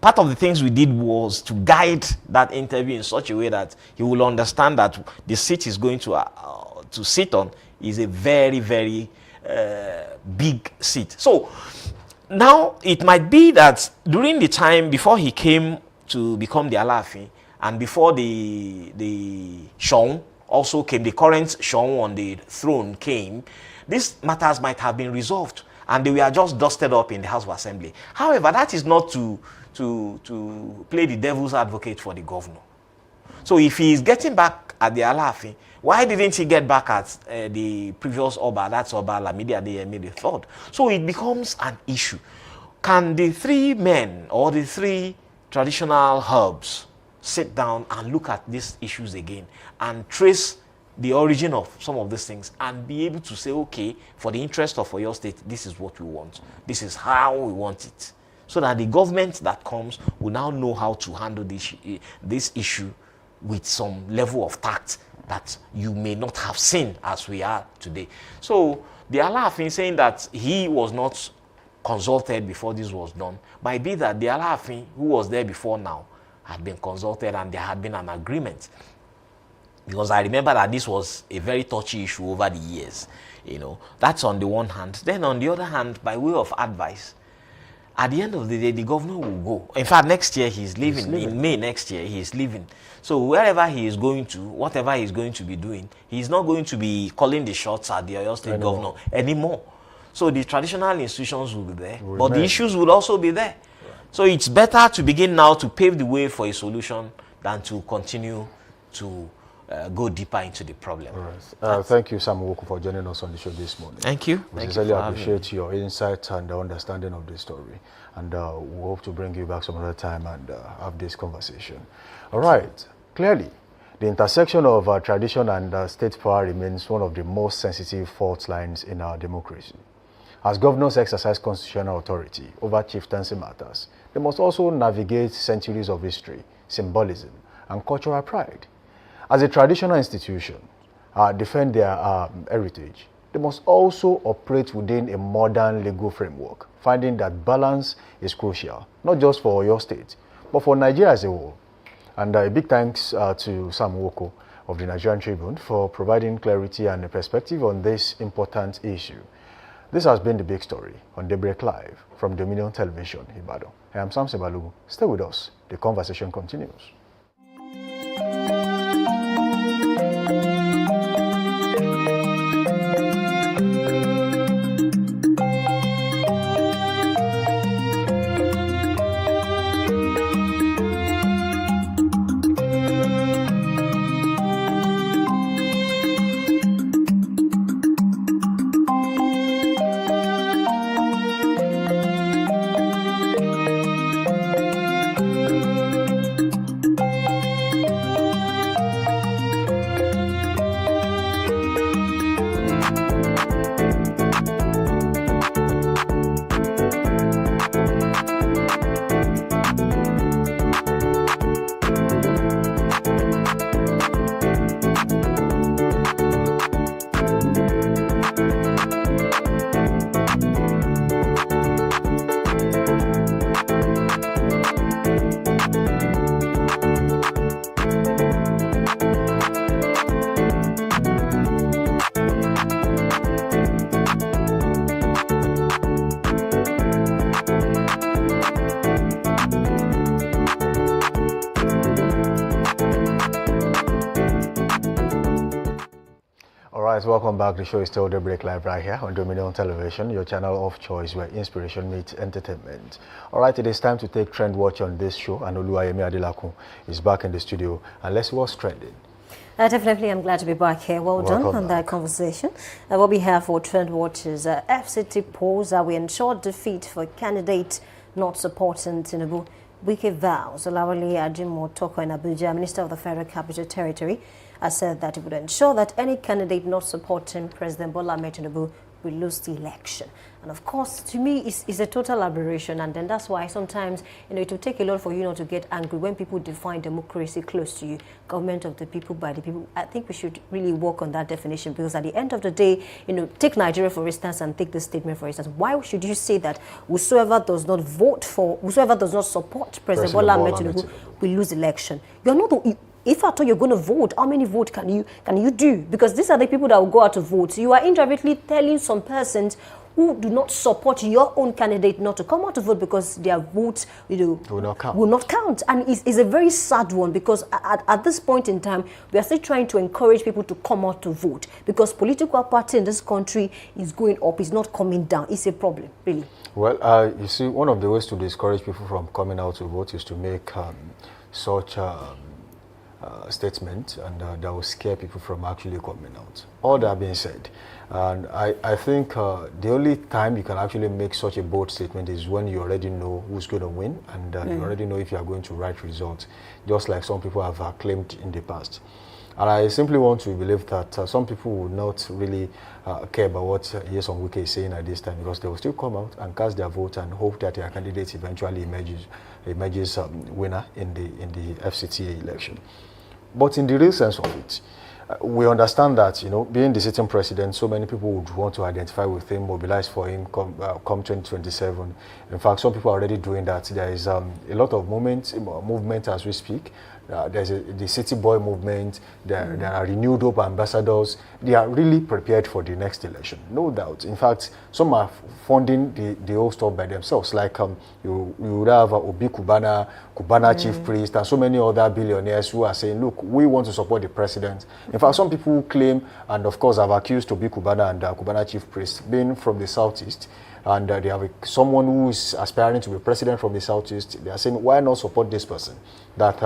part of the things we did was to guide that interview in such a way that he will understand that the seat he's going to sit on is a very, very big seat. So now it might be that during the time before he came to become the Alaafin, and before the Shon also came, the current Shon on the throne came, these matters might have been resolved and they were just dusted up in the House of Assembly. However, that is not to play the devil's advocate for the governor. So if he is getting back at the Alaafin, why didn't he get back at the previous Oba, that's Oba Lamidi Adeyemi III? So it becomes an issue. Can the three men or the three traditional herbs sit down and look at these issues again and trace the origin of some of these things and be able to say, okay, for the interest of your state, this is what we want. This is how we want it. So that the government that comes will now know how to handle this issue with some level of tact that you may not have seen as we are today. So the Alaafin saying that he was not consulted before this was done might be that the Alaafin who was there before now had been consulted and there had been an agreement. Because I remember that this was a very touchy issue over the years. That's on the one hand. Then on the other hand, by way of advice, at the end of the day, the governor will go. In fact, next year he's leaving. In May next year, he's leaving. So wherever he is going to, whatever he's going to be doing, he's not going to be calling the shots at the Oyo State governor anymore. So the traditional institutions will be there, but the issues will also be there. Right. So it's better to begin now to pave the way for a solution than to continue to go deeper into the problem. Right. Thank you, Sam Woku, for joining us on the show this morning. Thank you. We sincerely appreciate your insight and the understanding of this story. And we hope to bring you back some other time and have this conversation. All right. Clearly, the intersection of tradition and state power remains one of the most sensitive fault lines in our democracy. As governors exercise constitutional authority over chieftaincy matters, they must also navigate centuries of history, symbolism, and cultural pride. As a traditional institution, defend their heritage, they must also operate within a modern legal framework, finding that balance is crucial, not just for your state, but for Nigeria as a whole. And a big thanks to Sam Woko of the Nigerian Tribune for providing clarity and a perspective on this important issue. This has been The Big Story on Daybreak Live from Dominion Television, Ibadan. I am Sam Sebalu. Stay with us. The conversation continues. right, welcome back. The show is still Daybreak Live right here on Dominion Television, your channel of choice where inspiration meets entertainment. All right, it is time to take trend watch on this show, and Oluwayemi Adelakun is back in the studio, and let's see what's trending. Definitely, I'm glad to be back here. Welcome done on that conversation. What we have for Trend Watch is FCT polls we ensured defeat for candidate not supporting Tinubu. Wike vows. Olawale Ajimo Toko in Abuja, Minister of the Federal Capital Territory, has said that it would ensure that any candidate not supporting President Bola Ahmed Tinubu will lose the election. And of course, to me, it's a total aberration. And then that's why sometimes, it will take a lot for you not to get angry when people define democracy close to you, government of the people, by the people. I think we should really work on that definition, because at the end of the day, take Nigeria, for instance, and take this statement, for instance. Why should you say that whosoever does not support President Bola Ahmed Tinubu will lose election? You're not if at all you're going to vote, how many votes can you do? Because these are the people that will go out to vote. So you are indirectly telling some persons who do not support your own candidate not to come out to vote because their votes, will not count. And it's a very sad one, because at this point in time, we are still trying to encourage people to come out to vote, because political party in this country is going up, it's not coming down. It's a problem, really. Well, you see, one of the ways to discourage people from coming out to vote is to make such statement, and that will scare people from actually coming out. All that being said, and I think the only time you can actually make such a bold statement is when you already know who's going to win, and you already know if you are going to write results, just like some people have claimed in the past. And I simply want to believe that some people will not really care about what Nyesom Wike is saying at this time, because they will still come out and cast their vote and hope that their candidate eventually emerges winner in the FCTA election. But in the real sense of it, we understand that, being the sitting president, so many people would want to identify with him, mobilize for him come 2027. In fact, some people are already doing that. There is a lot of movement as we speak. There's the City Boy movement. There are renewed hope ambassadors. They are really prepared for the next election, no doubt. In fact, some are funding the whole stuff by themselves. Like you would have Obi Kubana chief priest, and so many other billionaires who are saying, look, we want to support the president. In fact, some people claim, and of course I've accused Obi Kubana and Kubana chief priest being from the southeast, and they have someone who is aspiring to be president from the southeast. They are saying, why not support this person? That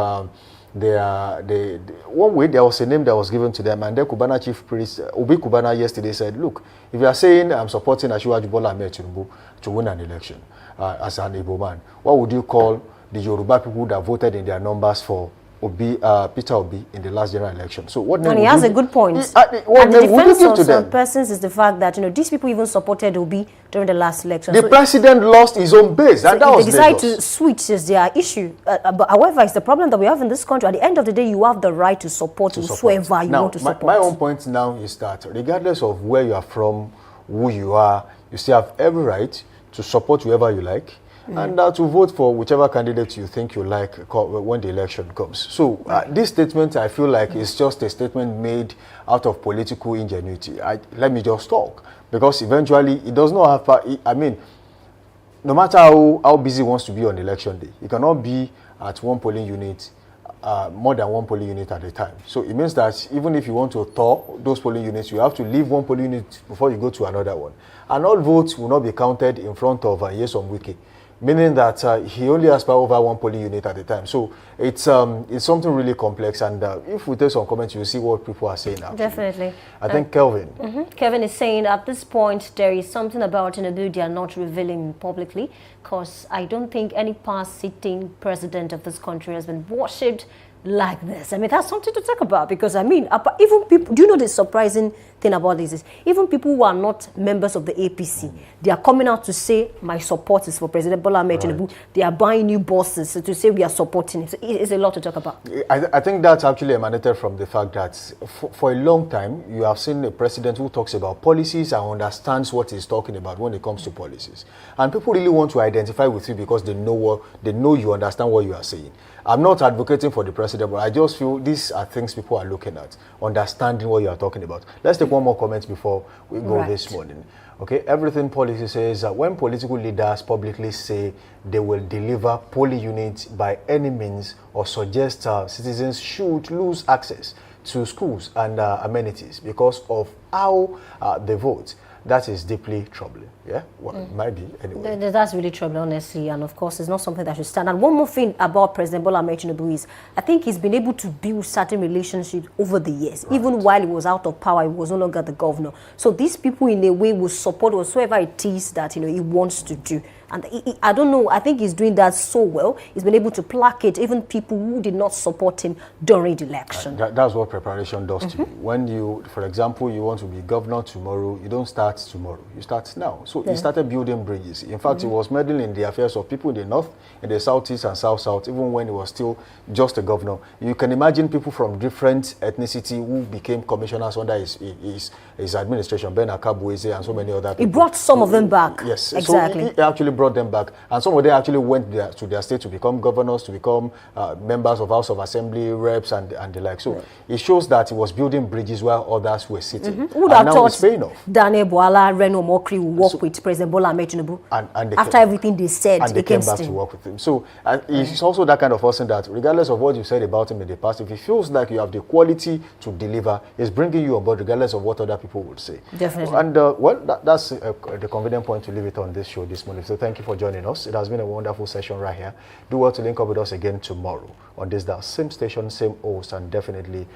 one way there was a name that was given to them, and then Kubana chief priest Obi Kubana yesterday said, look, if you are saying I'm supporting Asiwaju Bola Ahmed Tinubu to win an election as an Igbo man, what would you call the Yoruba people that voted in their numbers for Peter Obi in the last general election? So what name? And he has a good point. And the defense of some persons is the fact that these people even supported Obi during the last election. The president lost his own base, and that was they decide to switch is their issue. But however, it's the problem that we have in this country. At the end of the day, you have the right to support whoever you want to support. My own point now is that regardless of where you are from, who you are, you still have every right to support whoever you like. And to vote for whichever candidate you think you like when the election comes. So this statement, I feel like, is just a statement made out of political ingenuity. Let me just talk, because eventually it does not have, no matter how busy he wants to be on election day, he cannot be at one polling unit, more than one polling unit at a time. So it means that even if you want to tour those polling units, you have to leave one polling unit before you go to another one. And all votes will not be counted in front of Nyesom Wike, meaning that he only has power over one polling unit at a time. So it's something really complex, and if we take some comments, you'll see what people are saying now. Definitely. I think Kelvin. Kelvin is saying at this point there is something about Tinubu they are not revealing publicly, because I don't think any past sitting president of this country has been worshipped like this. That's something to talk about, because even people, do you know the surprising thing about this is even people who are not members of the APC, they are coming out to say my support is for President Bola Ahmed Tinubu. They are buying new buses to say we are supporting it. So it's a lot to talk about. I think that's actually emanated from the fact that for a long time you have seen a president who talks about policies and understands what he's talking about when it comes to policies, and people really want to identify with you because they know you understand what you are saying. I'm not advocating for the president, but I just feel these are things people are looking at, understanding what you are talking about. Let's take one more comment before we go this morning. Okay, everything policy says that when political leaders publicly say they will deliver polling units by any means or suggest citizens should lose access to schools and amenities because of how they vote. That is deeply troubling. Yeah, well, it might be anyway. That's really troubling, honestly, and of course, it's not something that should stand. And one more thing about President Bola Ahmed Tinubu is, I think he's been able to build certain relationships over the years. Right. Even while he was out of power, he was no longer the governor. So these people, in a way, will support whatsoever it is that he wants to do. And I don't know, I think he's doing that so well. He's been able to placate even people who did not support him during the election. That's what preparation does to you. When you, for example, you want to be governor tomorrow, you don't start tomorrow, you start now. So he started building bridges. In fact, he was meddling in the affairs of people in the north, in the southeast and south-south, even when he was still just a governor. You can imagine people from different ethnicity who became commissioners under his administration, Ben Akabueze and so many other people. He brought some of them back. Yes, exactly. So he actually brought them back, and some of them actually went to their state to become governors, to become members of House of Assembly, reps, and the like. So it shows that he was building bridges while others were sitting. Who would have thought Daniel Bwala, Reno Mokri will work with President Bola Ahmed Tinubu? And after everything they said, and they came back to work with him. So he's also that kind of person that, regardless of what you said about him in the past, if he feels like you have the quality to deliver, he's bringing you on board, regardless of what other people would say. Definitely. And well, that's the convenient point to leave it on this show this morning. So thank you for joining us. It has been a wonderful session right here. Do well to link up with us again tomorrow on this same station, same host, and definitely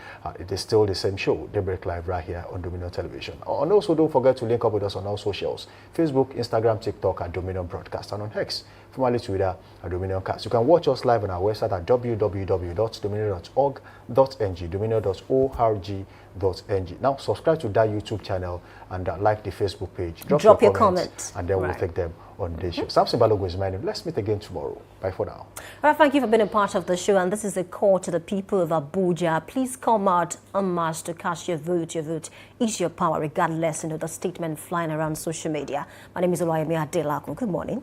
it is still the same show, Daybreak Live, right here on Dominion Television. And also don't forget to link up with us on our socials, Facebook, Instagram, TikTok at Dominion Broadcast, and on X, formerly Twitter at Dominion Cast. You can watch us live on our website at www.dominion.org.ng, dominion.org.ng. Now subscribe to that YouTube channel and like the Facebook page. Drop your comments, and then we'll take them on this show. Samson Balogo is my name. Let's meet again tomorrow. Bye for now. Well, thank you for being a part of the show, and this is a call to the people of Abuja. Please come out en masse to cast your vote. Your vote is your power, regardless of the statement flying around social media. My name is Oluwayemi Adelakun. Good morning.